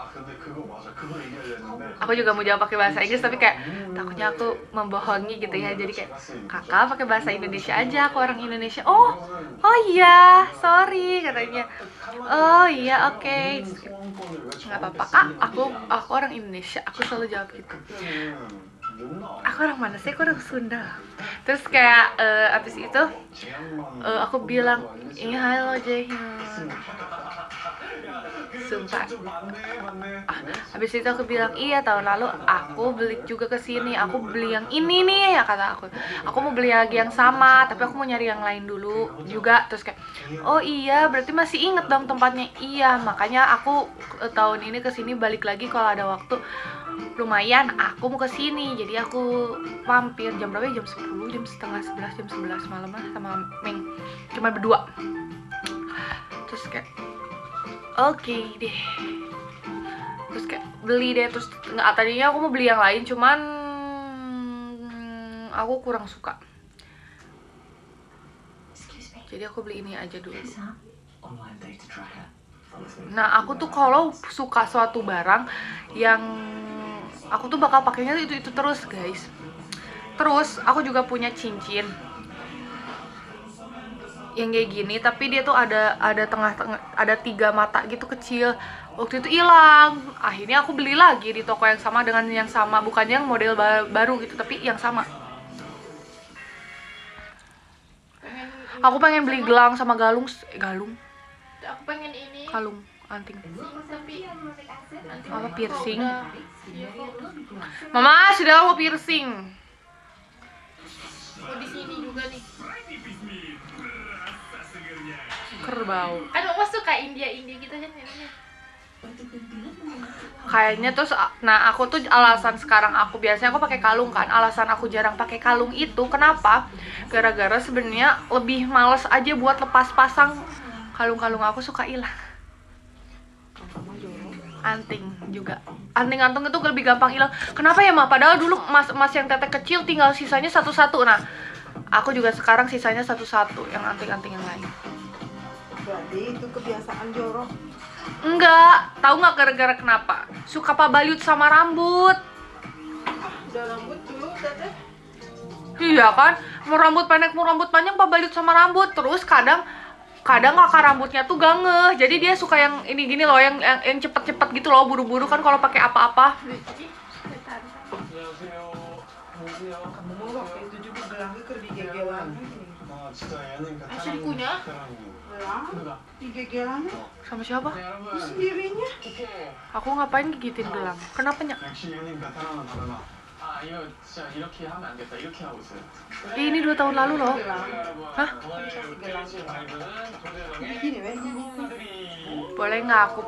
aku juga mau jawab pakai bahasa Inggris tapi kayak takutnya aku membohongi gitu ya, jadi kayak kakak pakai bahasa Indonesia aja, aku orang Indonesia. Oh iya sorry katanya, oh iya oke. Nggak apa-apa kak, aku orang Indonesia, aku selalu jawab gitu. Aku orang mana sih, aku orang Sunda. Terus kayak abis itu aku bilang, iya halo Jaehyun, sumpah. Habis itu aku bilang, iya tahun lalu aku beli juga ke sini, aku beli yang ini nih, ya kata aku mau beli lagi yang sama, tapi aku mau nyari yang lain dulu juga. Terus kayak, oh iya berarti masih inget dong tempatnya. Iya, makanya aku tahun ini ke sini balik lagi kalau ada waktu lumayan, aku mau ke sini. Jadi aku mampir jam berapa ya? Jam 10, jam setengah 11, jam 11 malam lah sama Meng, cuma berdua. Terus kayak oke deh, terus kayak beli deh. Terus nggak, tadinya aku mau beli yang lain, cuman aku kurang suka, jadi aku beli ini aja dulu. Nah aku tuh kalau suka suatu barang yang aku tuh bakal pakainya itu terus guys. Terus aku juga punya cincin yang kayak gini, tapi dia tuh ada tengah-tengah, ada 3 mata gitu kecil. Waktu itu hilang, akhirnya aku beli lagi di toko yang sama dengan yang sama, bukan yang model baru gitu, tapi yang sama. Aku pengen beli gelang sama galung. Aku pengen ini Kalung, anting, tapi apa piercing. Mama sudah mau piercing. mau di sini juga nih. Kerbau. Aduh, aku suka India gitu kan ini. Kayaknya terus, nah aku tuh alasan sekarang aku biasanya aku pakai kalung kan. Alasan aku jarang pakai kalung itu kenapa? Gara-gara sebenarnya lebih males aja buat lepas pasang kalung-kalung aku, suka hilang. Anting juga. Anting-anting itu lebih gampang hilang. Kenapa ya, Ma? Padahal dulu emas yang tetek kecil tinggal sisanya satu-satu. Nah, aku juga sekarang sisanya satu-satu yang anting-anting yang lain. Berarti itu kebiasaan jorok. Enggak, tahu nggak gara-gara kenapa? Suka pabaliut sama rambut. Udah rambut dulu, teteh. Iya kan, mau rambut pendek mau rambut panjang pabalik sama rambut. Terus kadang akar rambutnya tuh gak ngeh, jadi dia suka yang ini gini loh, yang cepet-cepet gitu loh, buru-buru kan kalau pakai apa-apa. Kamu mau waktu itu juga gelangnya digegelan. 아 진짜 얘는 Aslinya? Gelang? Digegelan? Sama siapa? Sendirinya? Aku ngapain gigitin gelang? Kenapa nyak? 역시 얘는 베테랑은 다르다. 아 이거 진짜 이렇게 하면 안 됐다 이렇게 하고 있어요. Ini 2 tahun lalu loh. Hah? 오늘 깨우신 라이브는 도대령의 Gini weh. 누나들이 Boleh nggak aku?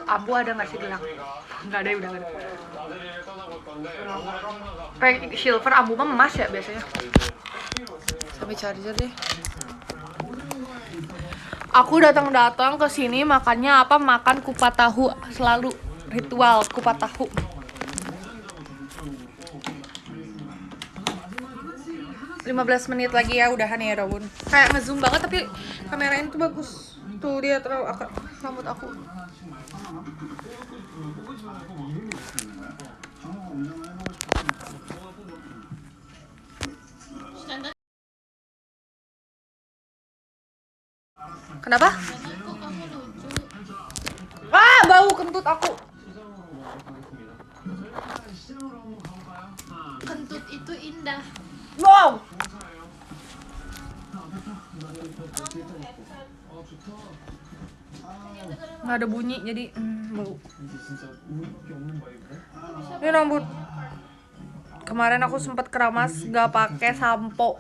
Abu ada nggak sih gelang? 저희가 Nggak ada, udah nggak ada. 나들이를 떠나볼 건데 오늘의 테마가 Kayak silver, abu mah emas ya biasanya. 이제 Sampai charger deh. Aku datang ke sini makannya apa? Makan kupat tahu, selalu ritual kupat tahu. Lima 15 menit lagi ya, udahan ya Rawun. Kayak ngezoom banget tapi kamerain tuh bagus. Tuh dia terlalu rambut aku. Standar Kenapa? kok kamu lucu. Ah, bau kentut aku. Kentut itu indah. Wow. Nggak ada bunyi jadi bau. Ini rambut. Kemarin aku sempat keramas nggak pakai sampo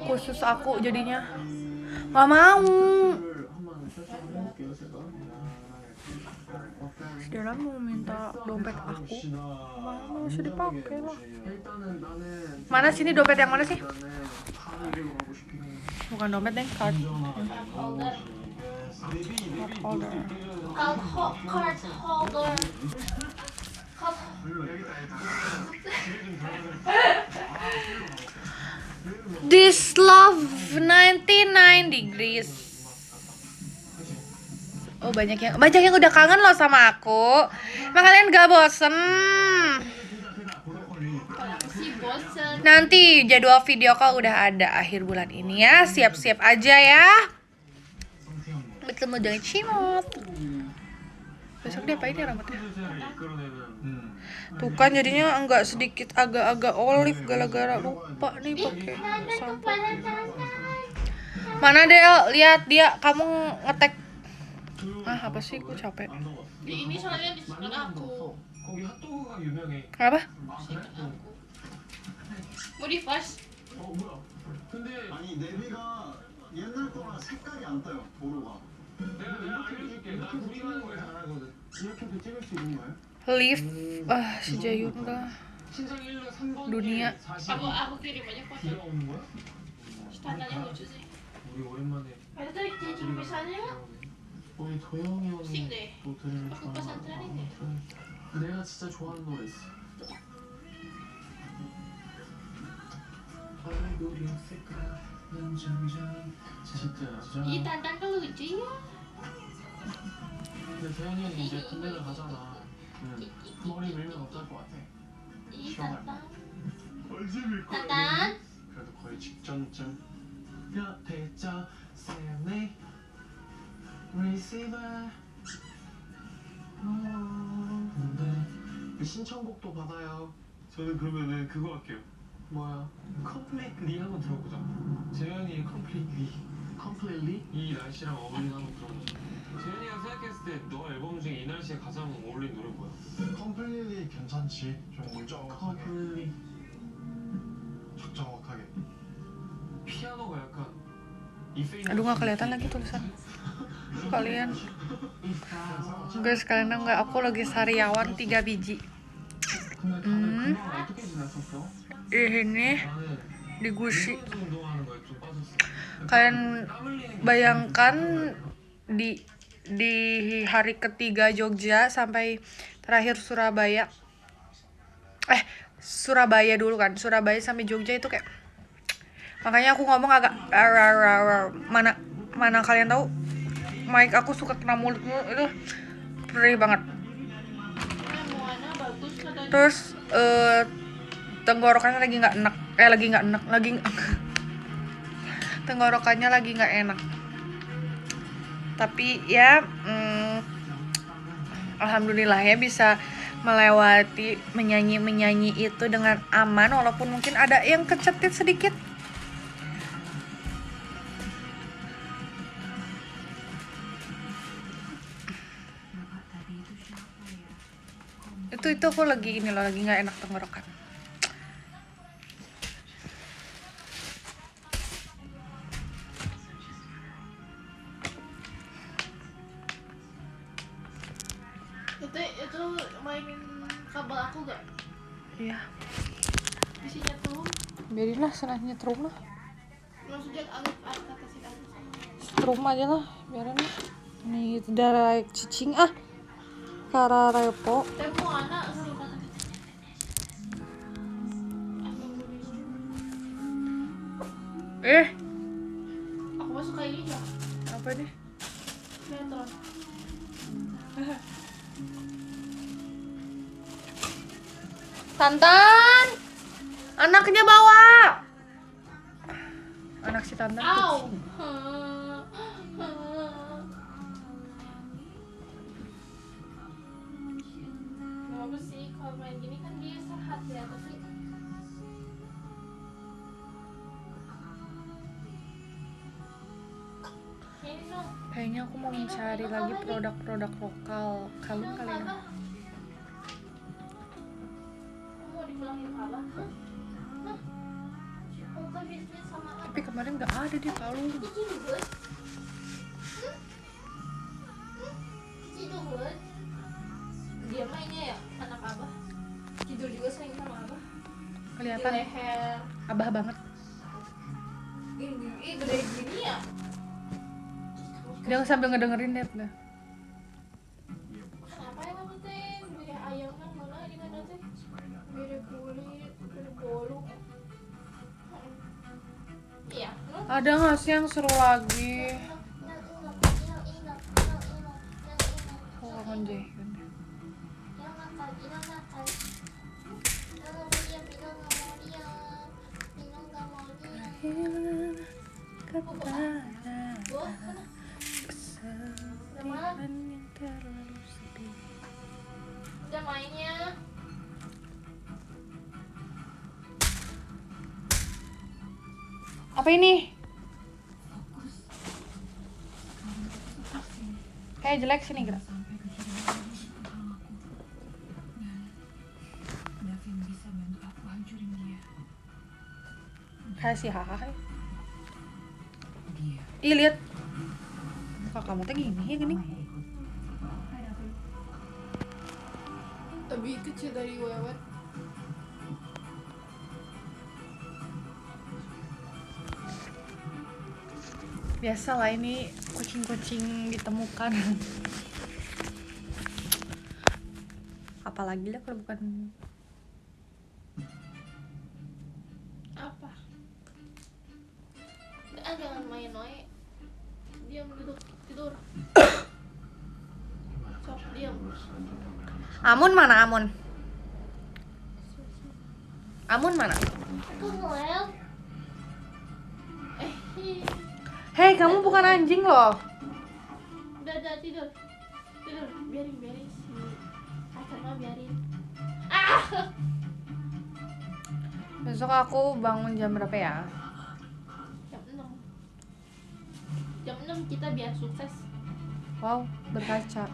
khusus aku jadinya. Nggak mau. Si Dela mau minta dompet aku. Mau bisa dipakai lah. Mana sini dompet yang mana sih? Bukan dompet deh, card. Holder. Holder. Card holder. This love 99 degrees. Oh banyak yang udah kangen loh sama aku. Emang kalian gak bosen? Si bosen. Nanti jadwal video call udah ada akhir bulan ini ya. Siap-siap aja ya. Bertemu dengan Cimot. Besok dia apain ya rambutnya? Tuh kan jadinya enggak sedikit agak-agak olive gara-gara lupa nih pakai sampo. Mana Del? Lihat dia, kamu ngetek. Ah, apa sih? Gue capek. Di ini soalnya di sebelah aku. 거기 핫도그가 유명해. Kenapa? Mau di flash? 뭐야? 근데 아니 내비가 옛날 거랑 색깔이 안 떠요. 도로가. 내가 알려줄게. 나 우리 가는 거 잘하거든. 이렇게도 찍을 수 있는 거예요? Live si Jayun dah. 신장 1로 3번 Dunia. Aku kirim aja foto. 들어오는 거야? Standarnya lucu sih. 우리 오랜만에 Ada tadi dia tulisannya 우리 도영이 pusing 형이 deh. 또 들으면 Aku pesantren ini. 내가 진짜 좋아하는 노래 있어. 진짜. Ih, Tantan kan lucu ya. 근데 도영이 형이 이제 군대를 가잖아. 머리 밀면 어떨 것 같아? Ih, Tantan. 얼집일 거예요. Tantan. 그래도 거의 직전쯤. 곁에 저 세네 receiver. 신청곡도 받아요. 저는 그러면은 그거 할게요. 뭐야? Completely 한번 들어보자. 재현이의 Completely 이 날씨랑 어울리는 한번 들어보자. 재현이가 생각했을 때 너 앨범 중에 이 날씨에 가장 어울리는 노래 뭐야? 컴플릿이 괜찮지. 좀 정확하게. Completely 정확하게. 피아노가 약간 Aduh nggak kelihatan lagi tulisan kalian. Guys kalian tahu nggak aku lagi sariawan 3 biji. 근데 다들 그동안 어떻게 지냈었어? Ini 나는 di gusi. 운동하는 거에 좀 빠졌어. Kalian 땀 흘리는 게 bayangkan di hari ketiga Jogja sampai terakhir Surabaya. Surabaya dulu kan. Surabaya sampai Jogja itu kayak, makanya aku ngomong agak mana kalian tahu mic aku suka kena mulut itu perih banget. Moana bagus katanya. Terus tenggorokannya lagi nggak enak, tenggorokannya lagi nggak enak. Tapi ya alhamdulillah ya bisa melewati menyanyi itu dengan aman, walaupun mungkin ada yang kecetit sedikit. Itu aku lagi ini loh, lagi nggak enak tenggorokan. Itu mainin kabel aku gak? Iya, Bisa nyetrum? biarin lah, senangnya nyetrum lah. Maksudnya agak atas itu. Setrum aja lah, biarin lah. Nih itu darah cicing kara repo. Tempo anak sih. Aku masuk kayak ini ya. Apa nih? Sinetron. Tantan, anaknya bawa. Anak si Tantan Au. kucing. Gak apa sih kalau main gini kan dia sehat ya, tapi ini dong. Kayaknya aku mau mencari lagi produk-produk lokal. Kalung kali ya. Kamu mau dipulangin ke Abah? Hah? Kamu kan bisnis sama Abah. Tapi kemarin nggak ada di kalung. Cici duhut? Cici duhut? Dia mainnya ya, anak Abah. Kidul juga sering sama Abah. Di Kelihatan leher. abah banget. Gini, gede gini ya. Dia sambil ngedengerin net dah. Kenapa ya kamu teh? Beli ayam kan mana di mana teh? Beli kulit, beli bolu. Iya. Ada nggak sih yang seru lagi? Oh, kangen Jaehyun. Kesedihan yang terlalu sepi. Udah mainnya. Apa ini? Kayak jelek sini gerak. Kayak si Haha. Ih, lihat. Muka kamu teh gini ya gini. Lebih kecil dari Wewet. Biasalah ini kucing-kucing ditemukan. Apalagi lah kalau bukan Apa? Jangan main noe. Diam duduk tidur. Sok diam. Amun mana Amun? Amun mana? Aku ngel. Hei, kamu bukan anjing loh. Udah tidur. Tidur, biarin si Acar mah biarin. Besok aku bangun jam berapa ya? Jam 6. Jam 6 kita biar sukses. Wow, berkaca.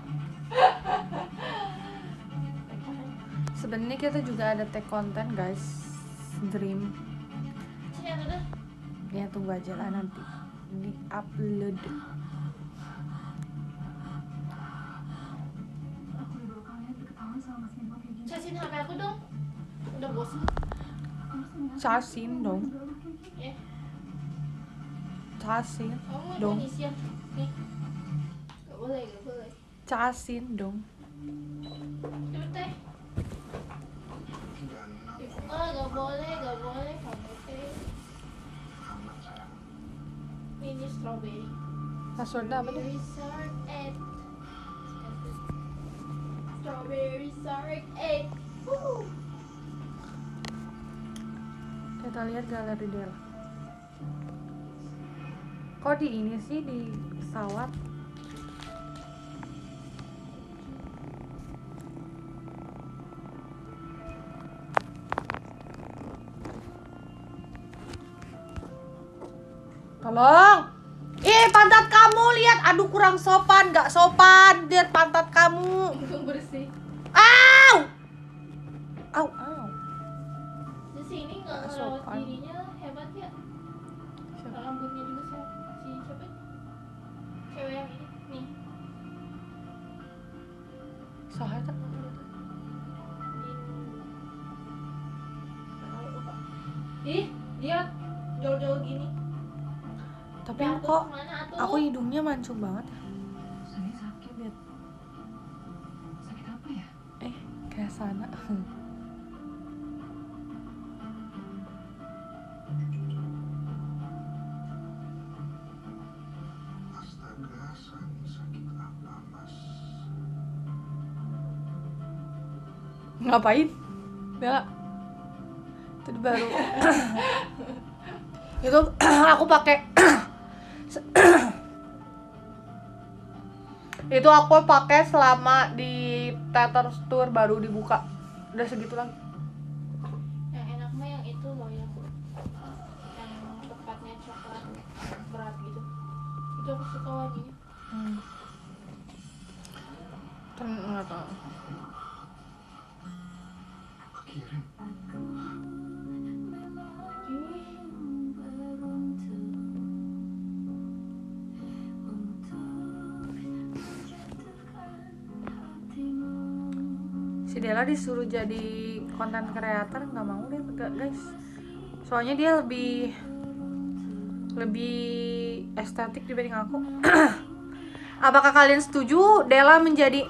Sebenarnya kita juga ada tag konten guys, Dream. Sini ada. Ya tunggu aja lah nanti di upload. Casin HP aku dong. Udah bosan. Casin dong, Eh, casin kamu dong, Indonesia. Nih. Gak boleh. casin dong. Coba teh. Gak boleh kamu teh. Ini strawberry. Passwordnya apa deh? Strawberry syrup egg. Woo. Kita lihat galeri Della. Kok di ini sih di pesawat? Tolong. Pantat kamu lihat. Aduh kurang sopan, nggak sopan. Lihat pantat kamu. Untung bersih. Au. Au. Di sini nggak Nggak ngerawat sopan. dirinya hebat ya. Rambutnya juga si siapa? Cewek yang ini nih. Saha eta? Ih, lihat jauh-jauh gini. Tapi Jatuh kok kemana atuh? aku hidungnya mancung banget ya. Saya sakit ya. Sakit apa ya? Kayak sana. Astaga, sakit apa, Mas? Ngapain? Bella. Itu baru. Itu aku pakai itu aku pakai selama di theater tour baru dibuka. Udah segitu lagi. Yang enak mah yang itu loh yang coklatnya coklat berat gitu. Itu aku suka wanginya. Ternyata. Kirim. Si Della disuruh jadi konten creator nggak mau deh guys. Soalnya dia lebih estetik dibanding aku. Apakah kalian setuju Della menjadi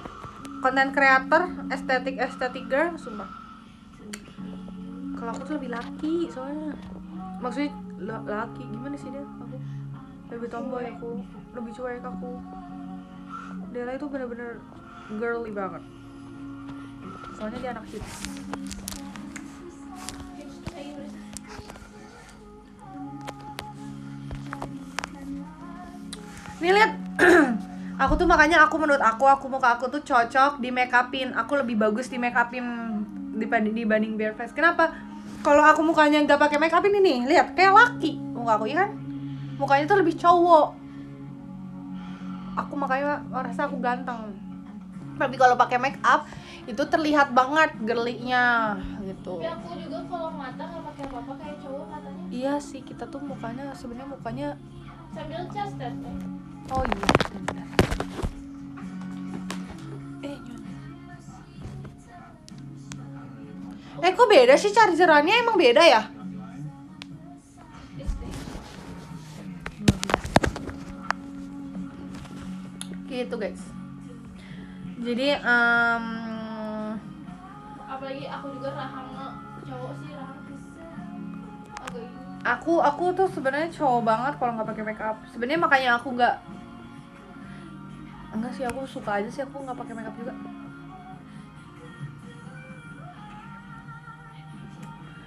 konten creator estetik girl? Sumpah. Kalau aku tuh lebih laki soalnya. Maksudnya laki gimana sih dia? Aku lebih tomboy, aku lebih cuek aku. Della itu bener-bener girly banget. Soalnya dia anak hits. Nih lihat. Aku tuh makanya menurut aku muka aku tuh cocok di make upin. Aku lebih bagus di make upin dibanding bare face. Kenapa? Kalau aku mukanya nggak pakai make upin ini, lihat kayak laki muka aku, ya kan? Mukanya tuh lebih cowok. Aku makanya merasa aku ganteng. Tapi kalau pakai make up itu terlihat banget girly-nya gitu. Tapi aku juga kalau mata nggak pakai apa-apa kayak cowok matanya. Iya sih, kita tuh sebenarnya mukanya Sambil cas teh. oh iya benar. Kok beda sih chargerannya, emang beda ya? Gitu guys. Jadi Apalagi aku juga rahangnya cowok sih rahang agak ini. aku tuh sebenarnya cowok banget kalau nggak pakai make up. Sebenarnya makanya aku enggak sih, aku suka aja sih aku nggak pakai make up juga.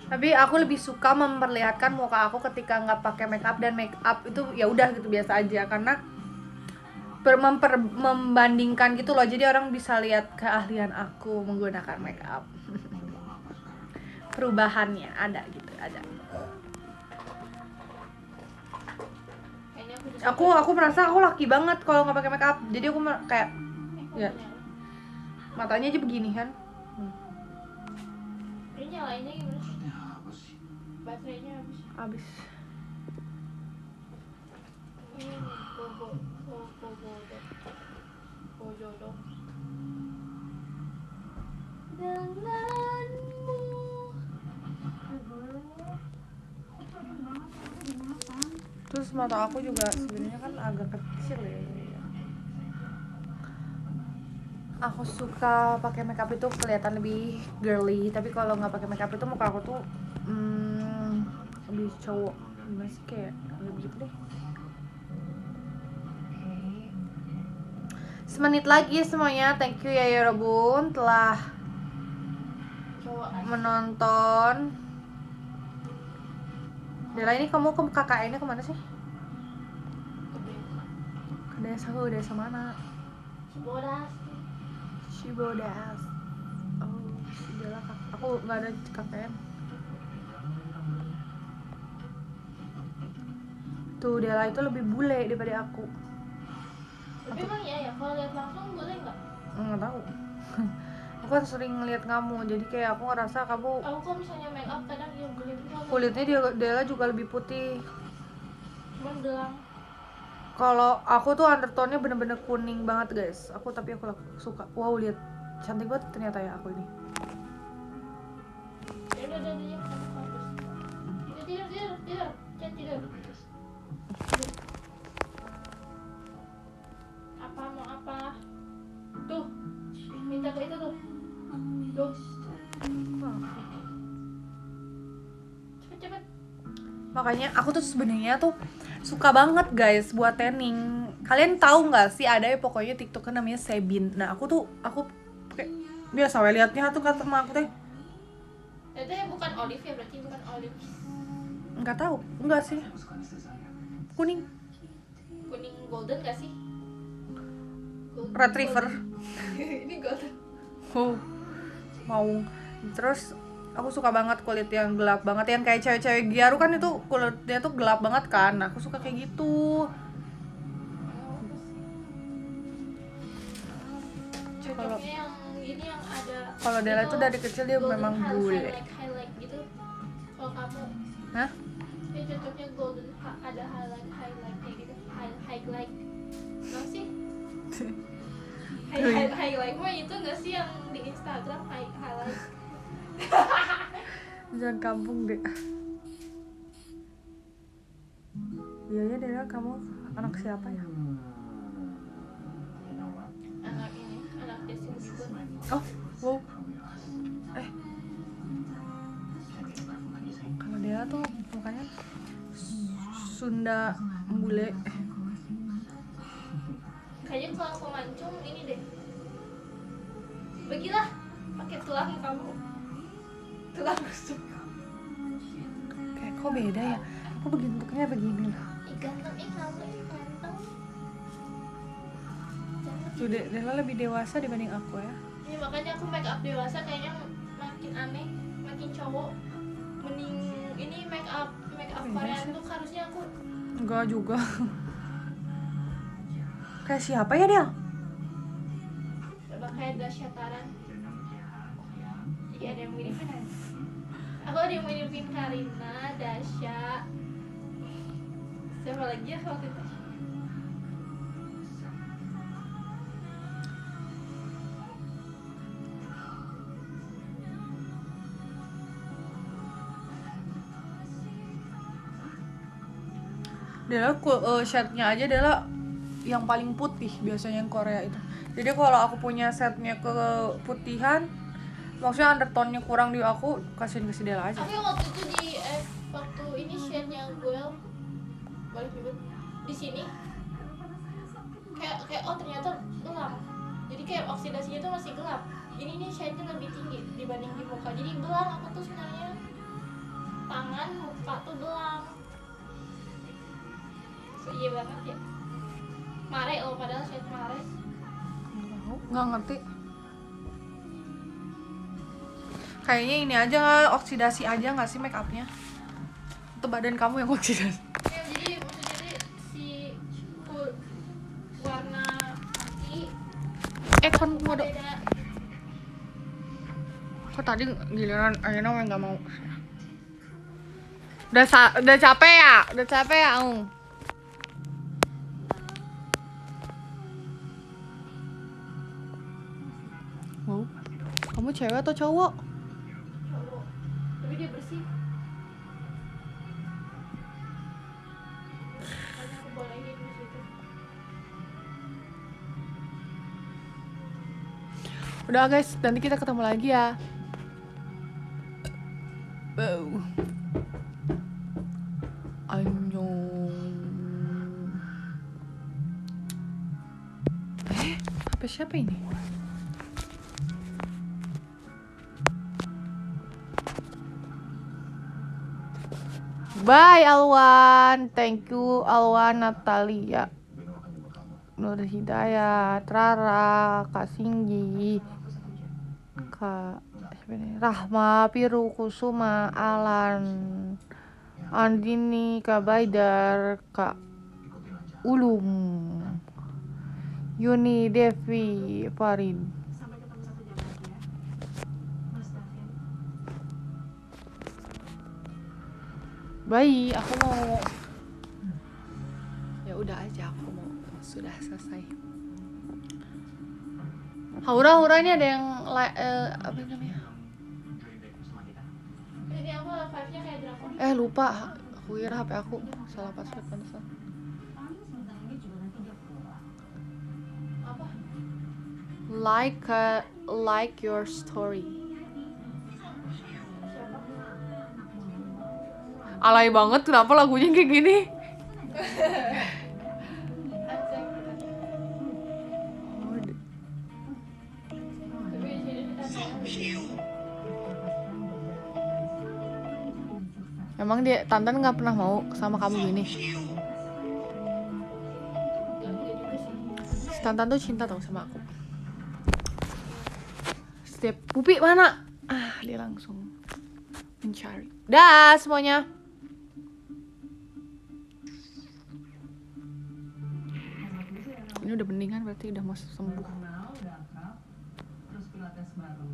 Tapi aku lebih suka memperlihatkan muka aku ketika nggak pakai make up, dan make up itu ya udah gitu biasa aja, karena membandingkan gitu loh, jadi orang bisa lihat keahlian aku menggunakan make up. Perubahannya ada gitu, ada. Kayaknya aku Aku merasa aku laki banget kalau nggak pakai make up, jadi aku kayak ya. Matanya aja begini kan. Ini nyalainnya gimana sih? Ini apa sih? Baterainya habis. Abis. Ini bojodoh. Denganmu. Terus mata aku juga sebenarnya kan agak kecil ya. Aku suka pakai makeup itu kelihatan lebih girly, tapi kalau nggak pakai makeup itu muka aku tuh lebih cowok. Gimana sih, kayak lebih gitu deh. Semenit lagi semuanya. Thank you ya Yorobun telah Cowok menonton. Dela, ini kamu ke KKN-nya kemana sih? Ke desa mana? Cibodas. Oh, Dela, aku nggak ada KKN. Tuh, Dela itu lebih bule daripada aku. Tapi emang iya ya, kalau lihat langsung boleh nggak? Nggak tahu. Aku kan sering ngeliat kamu, jadi kayak aku ngerasa kamu Aku kalau misalnya make up kadang yang kulitnya Dela juga lebih putih. cuman gelang. Kalau aku tuh undertone-nya bener-bener kuning banget guys. Tapi aku suka. Wow, lihat cantik banget ternyata ya aku ini. Ya udah ya, tidur. Jangan tidur. Mau apa? Tuh, minta ke itu tuh. Cepet. Makanya aku tuh sebenarnya tuh suka banget guys buat tanning. Kalian tahu nggak sih ada ya pokoknya TikToker namanya Sebin. Nah aku kayak biasa liatnya tuh kata sama aku teh. Itu ya bukan olive ya, berarti bukan olive. Nggak tahu, enggak sih. Kuning. Kuning golden gak sih? Retriever. Ini golden. Oh, mau. Terus aku suka banget kulit yang gelap banget, yang kayak cewek-cewek Gyaru kan itu kulitnya tuh gelap banget kan. Nah, aku suka kayak gitu. Cocoknya yang ini yang ada. Kalau Dela itu dari kecil dia golden memang bule. highlight gitu. Kalau kamu, Hah? ya cocoknya golden ada highlight kayak gitu. Highlight. Enggak sih? Highlight mah itu enggak sih yang di Instagram highlight? Jangan kampung deh. Iya ya Dela, kamu anak siapa ya? Anak Justin Bieber. Oh, wow. Kalau Dela tuh mukanya Sunda bule. Kayaknya kalau aku mancung ini deh. Bagilah pakai tulang kamu. Tulang rusuk. Kayak kok beda ya? Aku bentuknya begini loh. Ganteng, kamu ganteng. Tuh Dela lebih dewasa dibanding aku ya. Ya makanya aku make up dewasa kayaknya makin aneh, makin cowok. Mending ini make up Korean tuh harusnya aku. Enggak juga. Kayak siapa ya Del? Coba kayak Dasya Taran. Iya ada yang miripin kan? Aku ada yang miripin Karina, Dasya. Siapa lagi ya waktu itu? Dela shirtnya aja Dela yang paling putih biasanya yang Korea itu. Jadi kalau aku punya setnya keputihan, maksudnya undertone-nya kurang di aku, kasihin ke si Dela aja. Aku yang waktu itu di waktu ini share-nya gue balik ribet di sini kayak oh ternyata gelap. Jadi kayak oksidasinya tuh masih gelap. Ini nih shade-nya lebih tinggi dibanding di muka. Jadi belang aku tuh sebenarnya tangan muka tuh belang. So, iya banget ya. Mare loh padahal shade mare. Nggak ngerti. Kayaknya ini aja oksidasi aja nggak sih make upnya? Itu badan kamu yang oksidasi. Ya, jadi maksudnya si warna hati Kan mau beda. kok tadi giliran Aina yang nggak mau. Udah capek ya, Aung. Wow, kamu cewek atau cowok? Cowok. Tapi dia bersih. Makanya aku bolehin di situ. Udah guys, nanti kita ketemu lagi ya. Wow. Annyeong. HP siapa ini? Bye Alwan, thank you Alwan, Natalia, Nur Hidayat, Rara, Kak Singgi, Kak siapa ini? Rahma, Piru, Kusuma, Alan, Andini, Kak Baidar, Kak Ulum, Yuni, Devi, Farid. Sampai ketemu 1 jam lagi ya. Mas Davin. Baik, aku mau. Ya udah aja, aku mau. Sudah selesai. Hura-hura ini ada yang apa namanya? Jadi aku live-nya kayak drakor. Lupa. Aku kira HP aku salah password pantesan. Apa? Like your story. Alay banget, kenapa lagunya kayak gini? Aceh. Tapi di sini katanya Emang dia Tantan nggak pernah mau sama kamu gini? enggak juga sih. Si Tantan tuh cinta tau sama aku. Setiap Pupi mana? Dia langsung mencari. Dah semuanya. Ini udah mendingan berarti udah mau sembuh. Terus pilates baru.